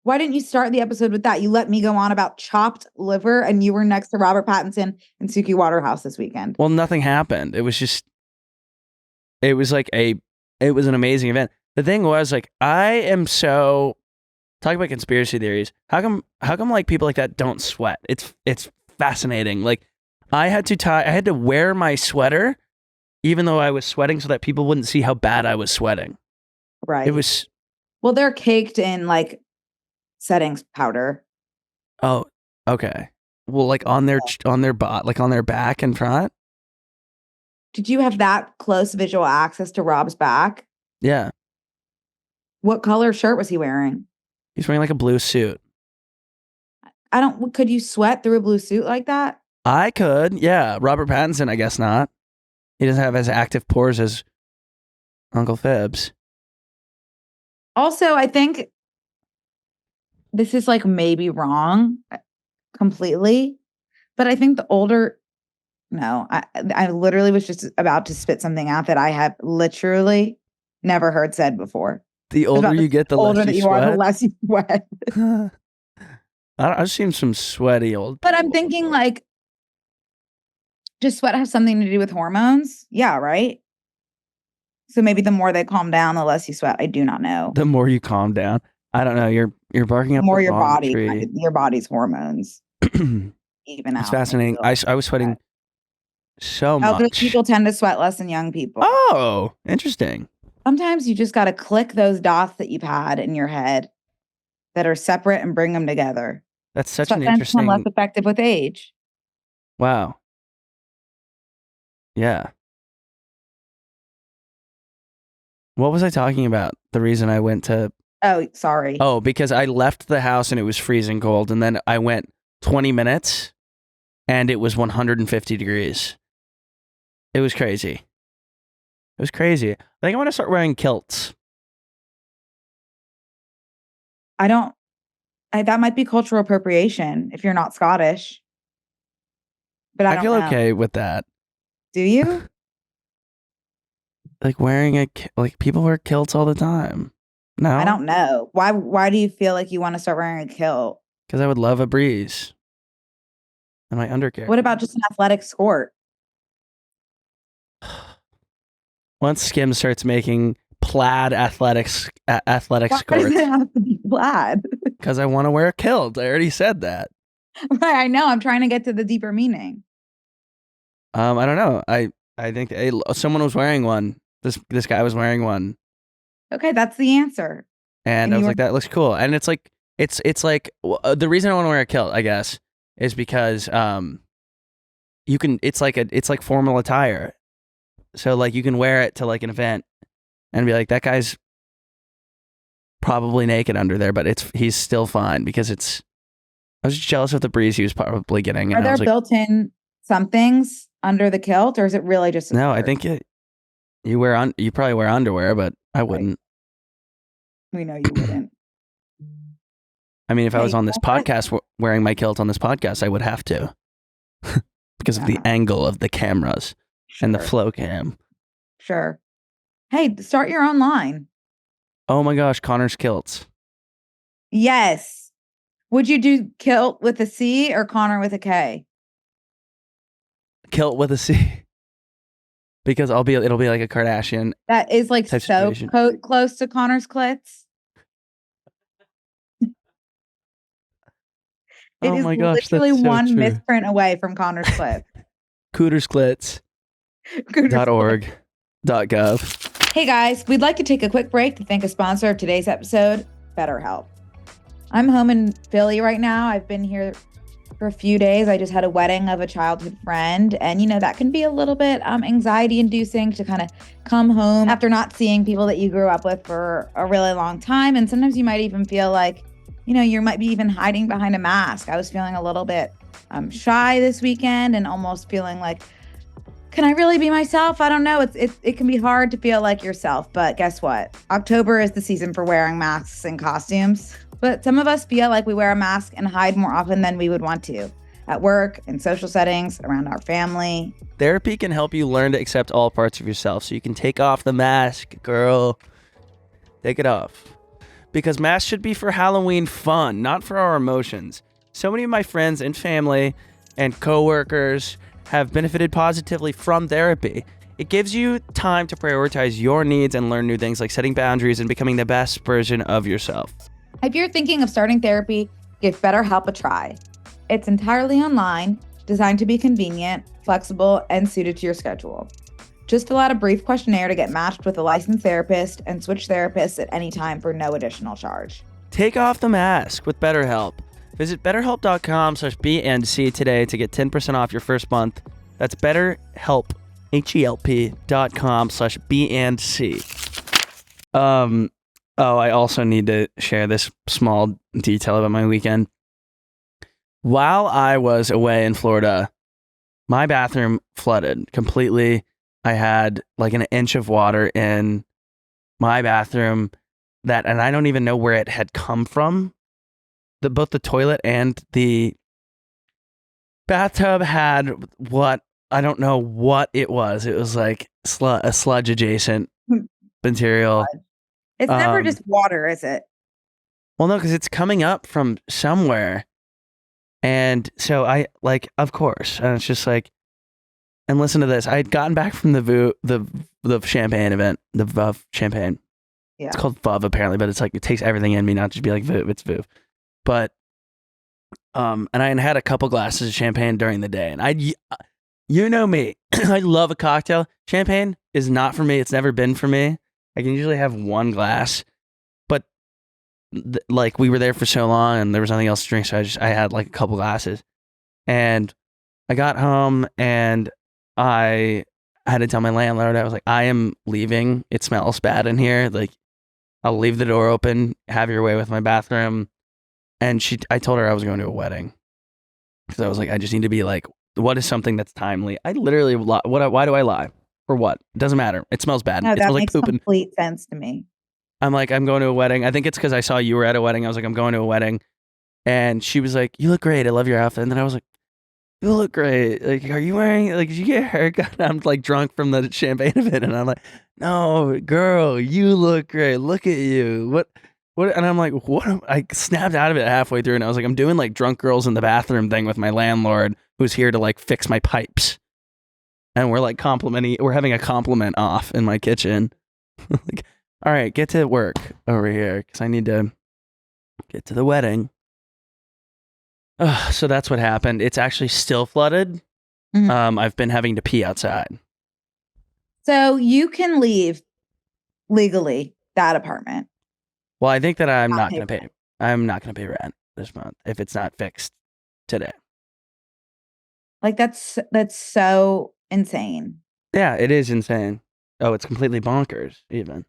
Why didn't you start the episode with that? You let me go on about chopped liver, and you were next to Robert Pattinson and Suki Waterhouse this weekend. Well, nothing happened. It was like it was an amazing event. The thing was, like, I am so talk about conspiracy theories. How come like people like that don't sweat? It's fascinating. Like, I had to wear my sweater even though I was sweating so that people wouldn't see how bad I was sweating. Right. It was Well, they're caked in like settings powder. Oh, okay. Well, like on their like on their back and front? Did you have that close visual access to Rob's back? Yeah. What color shirt was he wearing? He's wearing like a blue suit. Could you sweat through a blue suit like that? I could, yeah. Robert Pattinson, I guess not. He doesn't have as active pores as Uncle Phibbs. Also, I think this is like maybe wrong completely, but I think I literally was just about to spit something out that I have literally never heard said before. The older you get, the less you sweat. The less you sweat. I've seen some sweaty old But I'm thinking like, does sweat have something to do with hormones? Yeah, right? So maybe the more they calm down, the less you sweat. I do not know. The more you calm down. I don't know. You're barking up The more the your wrong body, tree. your body's hormones even out. It's fascinating. I was sweating so much. Elderly people tend to sweat less than young people. Oh, interesting. Sometimes you just got to click those dots that you've had in your head that are separate and bring them together. That's such Sweat an tends to become interesting. less effective with age. Wow. Yeah. What was I talking about? The reason I went to. Oh, sorry. Oh, because I left the house and it was freezing cold, and then I went 20 minutes and it was 150 degrees. It was crazy. It was crazy. I think I want to start wearing kilts. That might be cultural appropriation if you're not Scottish. But I don't feel know. okay with that. Do you? Like wearing like people wear kilts all the time. No. I don't know. Why do you feel like you want to start wearing a kilt? Because I would love a breeze. and my undercarriage. What about just an athletic skirt? Once Skims starts making plaid athletic Why does skirts, it have to be plaid? because I want to wear a kilt. I already said that. Right, I know. I'm trying to get to the deeper meaning. I don't know. I think someone was wearing one. This guy was wearing one, Okay, that's the answer. and And I was you like, that looks cool. And it's like the reason I want to wear a kilt, I guess, is because you can. It's like formal attire, so like you can wear it to like an event and be like, that guy's probably naked under there, but he's still fine because it's. I was just jealous of the breeze he was probably getting. And Are there I was like, built-in somethings under the kilt, or is it really just a no, I skirt? think you probably wear underwear, but I wouldn't. We know you wouldn't. I mean, if I Hey, was on this you know what? podcast wearing my kilt on this podcast, I would have to because of the Yeah. angle of the cameras and the Sure. flow cam. Sure. Hey, start your own line. Oh my gosh, Connor's kilts. Yes. Would you do kilt with a C or Connor with a K? Kilt with a C. Because it'll be like a Kardashian. That is like Type so situation. close to Connor's clits. It Oh is my gosh, literally that's so one true. misprint away from Connor's clip. Cootersklits.org. .gov. Hey guys, we'd like to take a quick break to thank a sponsor of today's episode, BetterHelp. I'm home in Philly right now. I've been here for a few days. I just had a wedding of a childhood friend. And, that can be a little bit anxiety inducing to kind of come home after not seeing people that you grew up with for a really long time. And sometimes you might even feel like, you might be even hiding behind a mask. I was feeling a little bit shy this weekend and almost feeling like, can I really be myself? I don't know. It can be hard to feel like yourself, but guess what? October is the season for wearing masks and costumes. But some of us feel like we wear a mask and hide more often than we would want to. At work, in social settings, around our family. Therapy can help you learn to accept all parts of yourself so you can take off the mask, girl. Take it off. Because masks should be for Halloween fun, not for our emotions. So many of my friends and family and coworkers have benefited positively from therapy. It gives you time to prioritize your needs and learn new things like setting boundaries and becoming the best version of yourself. If you're thinking of starting therapy, give BetterHelp a try. It's entirely online, designed to be convenient, flexible, and suited to your schedule. Just fill out a brief questionnaire to get matched with a licensed therapist and switch therapists at any time for no additional charge. Take off the mask with BetterHelp. Visit betterhelp.com/BNC today to get 10% off your first month. That's BetterHelp, HELP.com/BNC. Oh, I also need to share this small detail about my weekend. While I was away in Florida, my bathroom flooded completely. I had like an inch of water in my bathroom and I don't even know where it had come from. Both the toilet and the bathtub had I don't know what it was. It was like a sludge adjacent material. It's never just water, is it? Well, no, because it's coming up from somewhere. And so of course, and it's just like, and listen to this. I had gotten back from the champagne event, the Vuv champagne. Yeah. It's called Vuv apparently, but it's like, it takes everything in me, not just be like Vuv, it's Vuv. But, and I had a couple glasses of champagne during the day, and you know me, I love a cocktail. Champagne is not for me. It's never been for me. I can usually have one glass, but like we were there for so long and there was nothing else to drink. So I had like a couple glasses, and I got home and I had to tell my landlord, I was like, I am leaving. It smells bad in here. Like, I'll leave the door open, have your way with my bathroom. And I told her I was going to a wedding. Because I was like, I just need to be like, what is something that's timely? I literally, why do I lie? For what? It doesn't matter. It smells bad. No, It that smells like makes poop. complete sense to me. I'm like, I'm going to a wedding. I think it's because I saw you were at a wedding. I was like, I'm going to a wedding. And she was like, you look great. I love your outfit. And then I was like, you look great. Like, are you wearing, like, did you get a haircut? And I'm like drunk from the champagne event. And I'm like, no, girl, you look great. Look at you. What? What? And I'm like, what? I snapped out of it halfway through, and I was like, I'm doing like drunk girls in the bathroom thing with my landlord, who's here to like fix my pipes, and we're like we're having a compliment off in my kitchen. Like, all right, get to work over here because I need to get to the wedding. So that's what happened. It's actually still flooded. Mhm. I've been having to pee outside. So you can leave legally that apartment. Well, I think that I'm Not not pay going to pay. I'm not going to pay rent this month if it's not fixed today. Like that's so insane. Yeah, it is insane. Oh, it's completely bonkers, even.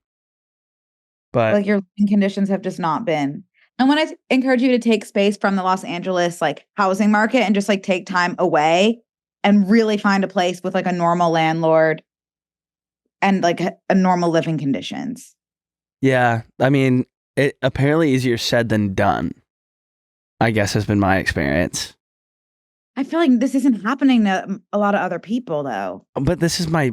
But Like your living conditions have just not been. And when I encourage you to take space from the Los Angeles like housing market and just like take time away and really find a place with like a normal landlord and like a normal living conditions. yeah, I mean, it apparently easier said than done, I guess has been my experience. I feel like this isn't happening to a lot of other people though. But this is my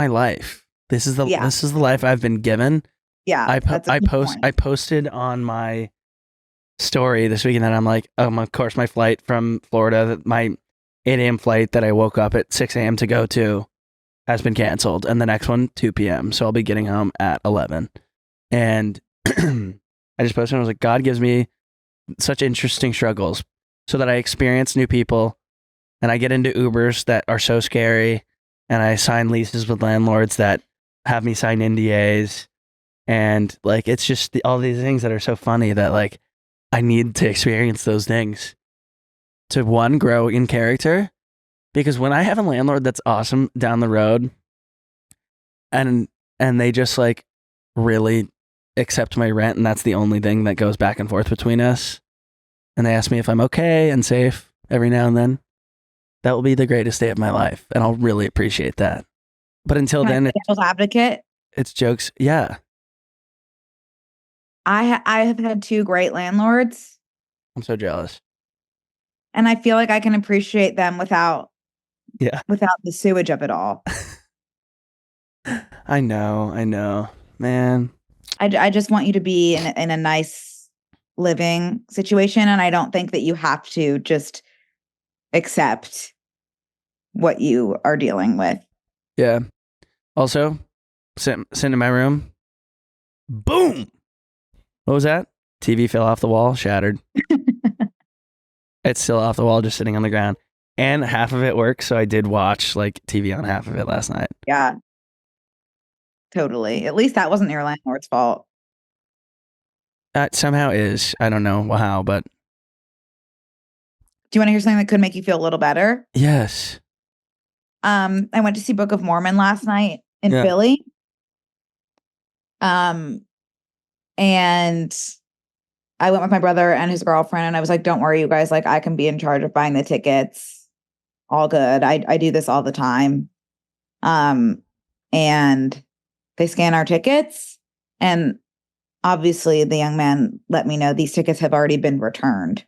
life. This is the Yeah. this is the life I've been given. Yeah. That's a good point. I posted on my story this weekend that I'm like, of course my flight from Florida, my 8 a.m. flight that I woke up at 6 a.m. to go to has been canceled, and the next one 2 p.m. So I'll be getting home at 11. And I just posted and I was like, God gives me such interesting struggles so that I experience new people and I get into Ubers that are so scary, and I sign leases with landlords that have me sign NDAs, and like it's just all these things that are so funny that like I need to experience those things to one, grow in character, because when I have a landlord that's awesome down the road and they just like really accept my rent, and that's the only thing that goes back and forth between us, and they ask me if I'm okay and safe every now and then, that will be the greatest day of my life, and I'll really appreciate that. But until Can I then, be devil's advocate? it's jokes. Yeah, I have had two great landlords, I'm so jealous. and I feel like I can appreciate them without Yeah, the sewage of it all. I know, man. I just want you to be in a nice living situation, and I don't think that you have to just accept what you are dealing with. Yeah. Also, sitting in my room. Boom. What was that? TV fell off the wall, shattered. It's still off the wall, just sitting on the ground. And half of it works, so I did watch like TV on half of it last night. Yeah, totally. At least that wasn't your landlord's fault. That somehow is. I don't know how, but Do you want to hear something that could make you feel a little better? yes. I went to see Book of Mormon last night in Yeah. Philly. And I went with my brother and his girlfriend, and I was like, don't worry, you guys, like I can be in charge of buying the tickets. All good. I do this all the time. And they scan our tickets, and obviously the young man let me know these tickets have already been returned.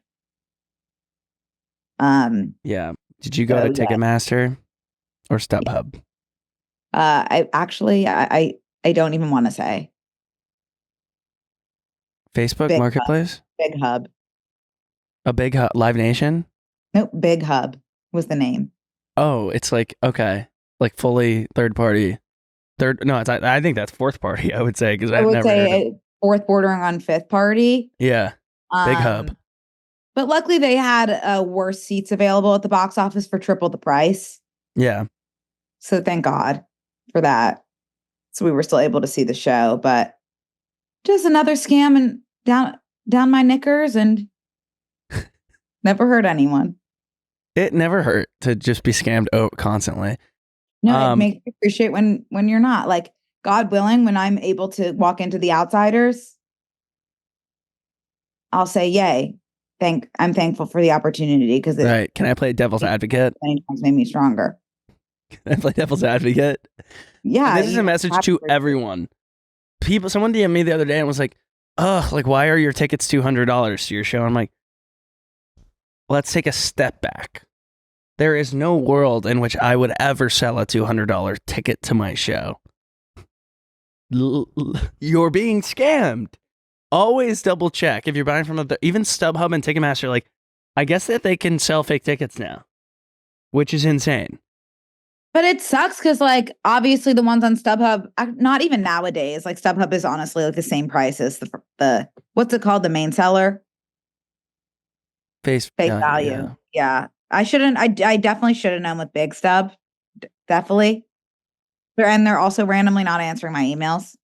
Yeah. Did you go to So, yeah. Ticketmaster or StubHub? I don't even want to say. Facebook Big Marketplace? Big Hub. A big Live Nation? Nope, Big Hub was the name. Oh, it's like, okay. Like fully third party. I think that's fourth party, I would say, because I I've would never heard of. say fourth bordering on fifth party. Yeah. Big Hub. But luckily they had worse seats available at the box office for triple the price. Yeah. So thank God for that. So we were still able to see the show, but just another scam and down my knickers, and never hurt anyone. It never hurt to just be scammed constantly. No, it makes me appreciate when you're not. Like, God willing, when I'm able to walk into The Outsiders, I'll say, yay. I'm thankful for the opportunity, because it Right. Can I play devil's advocate? many times made me stronger. Can I play devil's advocate? Yeah. This is a message to everyone. Someone DM'd me the other day and was like, ugh, like, why are your tickets $200 to your show? I'm like, let's take a step back. There is no world in which I would ever sell a $200 ticket to my show. You're being scammed. always double check if you're buying from even StubHub and Ticketmaster. Like, I guess that they can sell fake tickets now, which is insane. But it sucks because, like, obviously the ones on StubHub, not even nowadays, like StubHub is honestly like the same price as the what's it called? The main seller? Face value. Yeah. I definitely should have known with Big Stub. Definitely. And they're also randomly not answering my emails.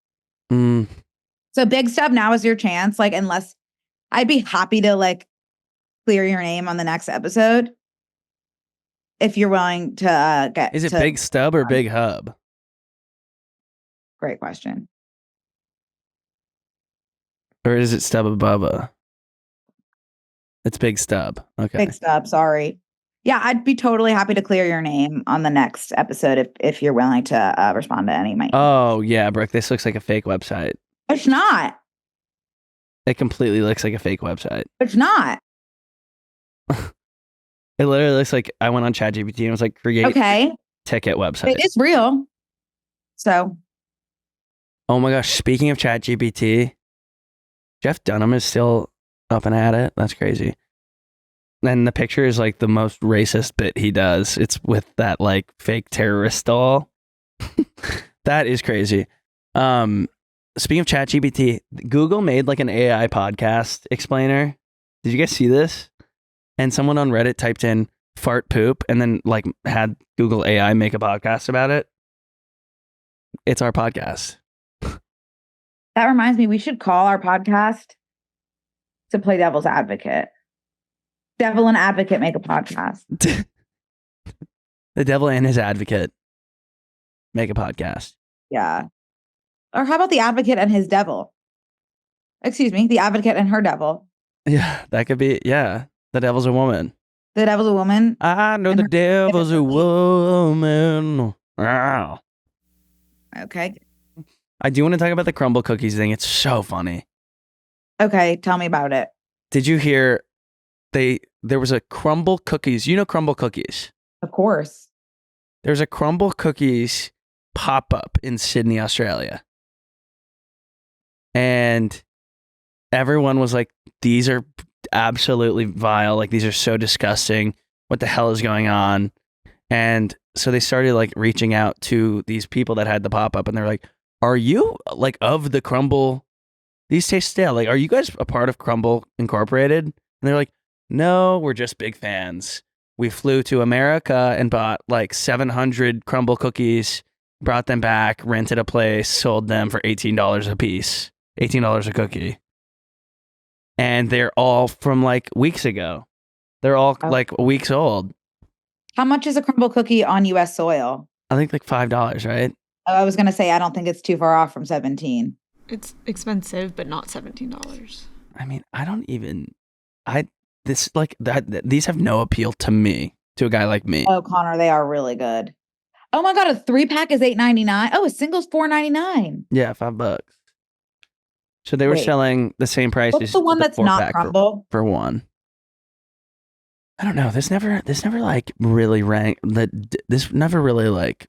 So Big Stub, now is your chance. Like, unless I'd be happy to like clear your name on the next episode. If you're willing to get. Is it Big Stub or Big Hub? Great question. Or is it Stubba Bubba? It's Big Stub. Okay. Big Stub, sorry. Yeah, I'd be totally happy to clear your name on the next episode if you're willing to respond to any of my emails. Oh, yeah, Brooke, this looks like a fake website. It's not. It completely looks like a fake website. It's not. It literally looks like I went on ChatGPT and was like, create ticket website. It is real. So. Oh my gosh, speaking of ChatGPT, Jeff Dunham is still up and at it. That's crazy. And the picture is like the most racist bit he does. It's with that like fake terrorist doll. That is crazy. Speaking of ChatGPT, Google made like an AI podcast explainer. Did you guys see this? And someone on Reddit typed in fart poop and then like had Google AI make a podcast about it. It's our podcast. That reminds me, we should call our podcast to play devil's advocate. Devil and advocate make a podcast. The devil and his advocate make a podcast. Yeah. Or how about the advocate and his devil? Excuse me, the advocate and her devil. Yeah, that could be, yeah. The devil's a woman. The devil's a woman. I know the devil's a woman. Wow. Okay. I do want to talk about the Crumbl cookies thing. It's so funny. Okay, tell me about it. Did you hear there was a Crumbl cookies? You know Crumbl cookies? Of course. There's a Crumbl cookies pop-up in Sydney, Australia. And everyone was like, these are absolutely vile. Like, these are so disgusting. What the hell is going on? And so they started like reaching out to these people that had the pop-up, and they're like, are you like of the Crumbl? These taste stale. Like, are you guys a part of Crumbl Incorporated? And they're like, no, we're just big fans. We flew to America and bought like 700 Crumbl cookies, brought them back, rented a place, sold them for $18 a piece, $18 a cookie. And they're all from like weeks ago. They're all like weeks old. How much is a Crumbl cookie on US soil? I think like $5, right? I was going to say, I don't think it's too far off from 17. It's expensive, but not $17. I mean, these have no appeal to me, to a guy like me. Oh, Connor, they are really good. Oh my God, a 3-pack is $8.99. Oh, a single's $4.99. Yeah, $5. So they were selling the same price What's as the one that's not Crumbl for one. I don't know. This never like really ranked. This never really like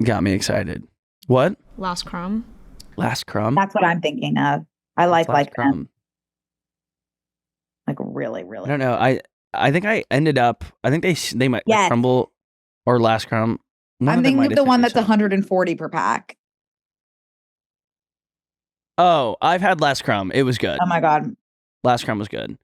got me excited. What? Last Crumb. Last Crumb. That's what I'm thinking of. I like Crumb. Like really, really. I don't know. I think I ended up. I think they might like Crumbl or Last Crumb. I'm thinking of the one that's 140 per pack. Oh, I've had Last Crumb. It was good. Oh my God. Last Crumb was good.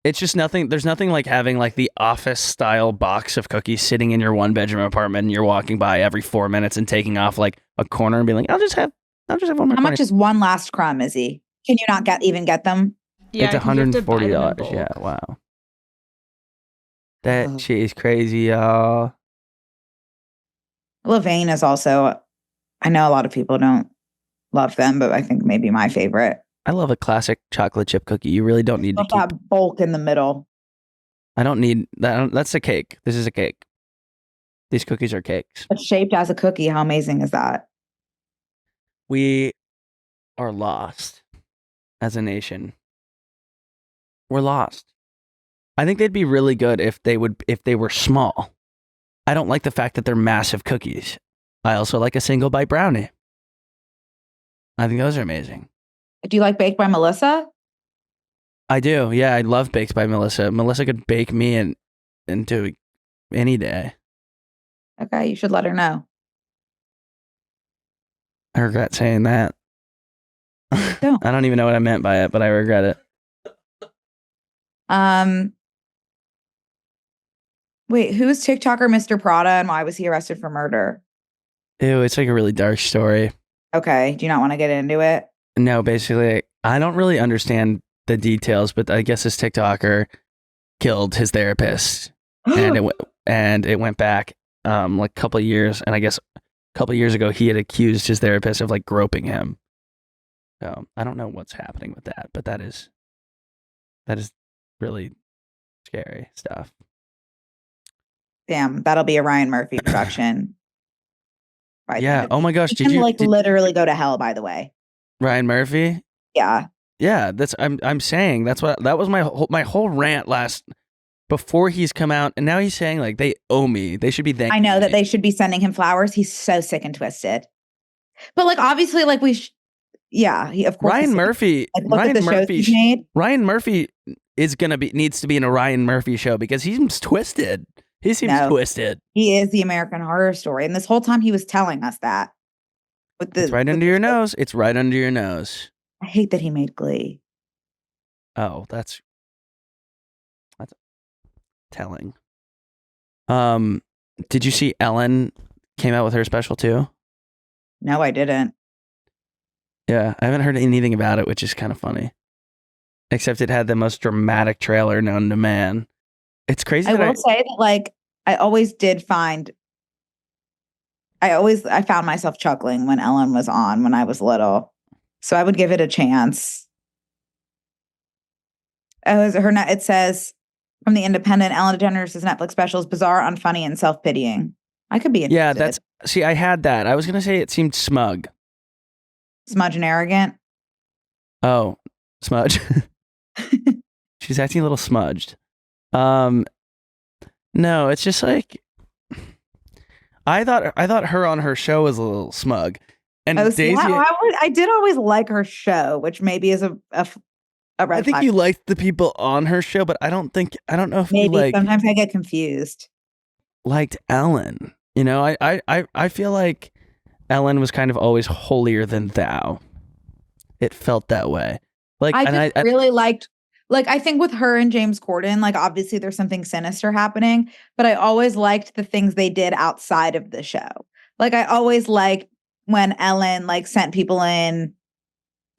It's just nothing. There's nothing like having like the office style box of cookies sitting in your 1-bedroom apartment, and you're walking by every 4 minutes and taking off like a corner and being like, I'll just have one more. How much is one Last Crumb, Izzy? Can you not even get them? Yeah, it's $140. Yeah, wow. That shit is crazy, y'all. Levain is also, I know a lot of people don't love them, but I think maybe my favorite. I love a classic chocolate chip cookie. You really don't need to keep that bulk in the middle. I don't need that. That's a cake. This is a cake. These cookies are cakes. It's shaped as a cookie. How amazing is that? We are lost as a nation. We're lost. I think they'd be really good if they were small. I don't like the fact that they're massive cookies. I also like a single bite brownie. I think those are amazing. Do you like Baked by Melissa? I do. Yeah, I love Baked by Melissa. Melissa could bake me into any day. Okay, you should let her know. I regret saying that. Don't. I don't even know what I meant by it, but I regret it. Wait, who's TikToker Mr. Prada and why was he arrested for murder? Ew, it's like a really dark story. Okay, do you not want to get into it? No, basically, I don't really understand the details, but I guess this TikToker killed his therapist, and it went back like a couple of years, and I guess a couple of years ago he had accused his therapist of like groping him. So I don't know what's happening with that, but that is really scary stuff. Damn, that'll be a Ryan Murphy production. Yeah. Oh my gosh. Did you literally go to hell? By the way, Ryan Murphy? Yeah. Yeah. That's I'm saying that was my whole rant before he's come out, and now he's saying like they owe me. They should be thanking. I know that me. they should be sending him flowers. He's so sick and twisted. But like obviously, like yeah. He of course. Ryan Murphy. Like, look at the shows he's made. Ryan Murphy needs to be in a Ryan Murphy show because he seems twisted. He seems twisted. He is the American Horror Story. And this whole time he was telling us that. It's right under your nose. It's right under your nose. I hate that he made Glee. Oh, that's telling. Did you see Ellen came out with her special too? No, I didn't. Yeah, I haven't heard anything about it, which is kind of funny. Except it had the most dramatic trailer known to man. It's crazy. I will say that, like, I found myself chuckling when Ellen was on when I was little. So I would give it a chance. It says from The Independent, Ellen DeGeneres' Netflix special is bizarre, unfunny, and self-pitying. I could be interested. Yeah, I had that. I was going to say it seemed smug. Smudge and arrogant? Oh, smudge. She's acting a little smudged. No, it's just like I thought her on her show was a little smug. And Daisy, I did always like her show, which maybe is a red flag. I think you liked the people on her show, but I don't know if maybe you sometimes I get confused. Liked Ellen. You know, I feel like Ellen was kind of always holier than thou. It felt that way. Like I really liked. Like, I think with her and James Corden, like, obviously there's something sinister happening, but I always liked the things they did outside of the show. Like, I always liked when Ellen, like, sent people in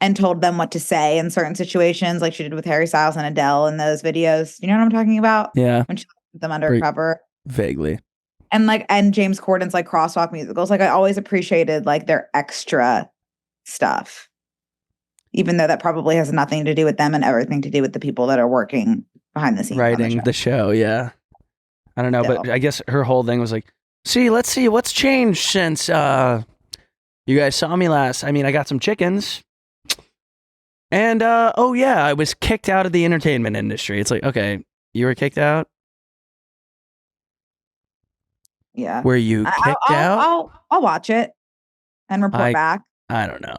and told them what to say in certain situations, like she did with Harry Styles and Adele in those videos. You know what I'm talking about? Yeah. When she put them undercover. Vaguely. And James Corden's, like, crosswalk musicals. Like, I always appreciated, like, their extra stuff. Even though that probably has nothing to do with them and everything to do with the people that are working behind the scenes. Writing the show, yeah. I don't know, but I guess her whole thing was like, let's see what's changed since you guys saw me last. I mean, I got some chickens. And oh yeah, I was kicked out of the entertainment industry. It's like, okay, you were kicked out? Yeah. Were you kicked out? I'll watch it and report back. I don't know.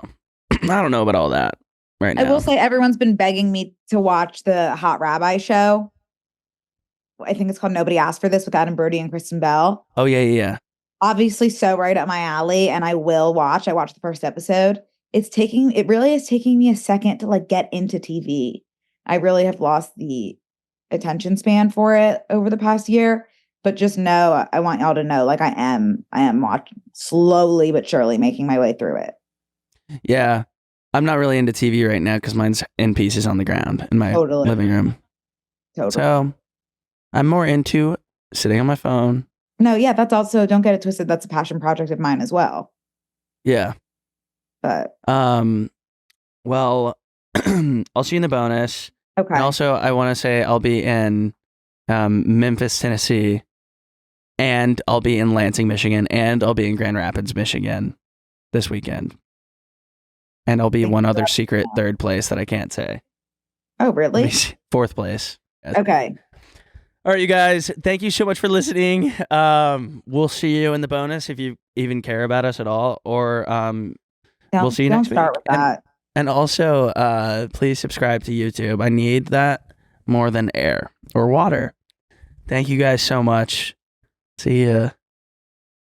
I don't know about all that right now. I will say everyone's been begging me to watch the Hot Rabbi show. I think it's called Nobody Asked for This with Adam Brody and Kristen Bell. Oh, yeah. Obviously so right up my alley, and I will watch. I watched the first episode. It really is taking me a second to like get into TV. I really have lost the attention span for it over the past year. But just know, I want y'all to know, like I am watching slowly but surely making my way through it. Yeah. I'm not really into TV right now because mine's in pieces on the ground in my living room. Totally. So I'm more into sitting on my phone. No, yeah, that's also, don't get it twisted, that's a passion project of mine as well. Yeah. But well, I'll see you in the bonus. Okay. And also I want to say I'll be in Memphis, Tennessee, and I'll be in Lansing, Michigan, and I'll be in Grand Rapids, Michigan this weekend. And I'll be one other secret third place that I can't say. Oh, really? Fourth place. Okay. All right, you guys. Thank you so much for listening. We'll see you in the bonus if you even care about us at all. Or we'll see you next week. Don't start with that. And also, please subscribe to YouTube. I need that more than air or water. Thank you guys so much. See ya.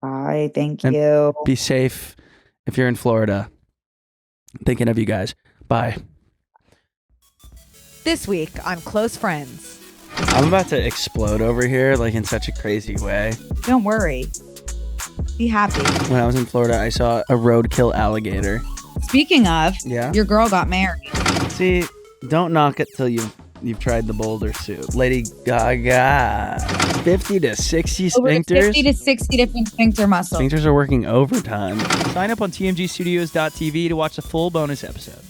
Bye. Thank And you. Be safe if you're in Florida. Thinking of you guys. Bye. This week on Close Friends. I'm about to explode over here like in such a crazy way. Don't worry. Be happy. When I was in Florida, I saw a roadkill alligator. Speaking of, Yeah. your girl got married. See, don't knock it till you've tried the Boulder suit. Lady Gaga. 50 to 60 Over sphincters. 50 to 60 different sphincter muscles. Sphincters are working overtime. Sign up on tmgstudios.tv to watch the full bonus episode.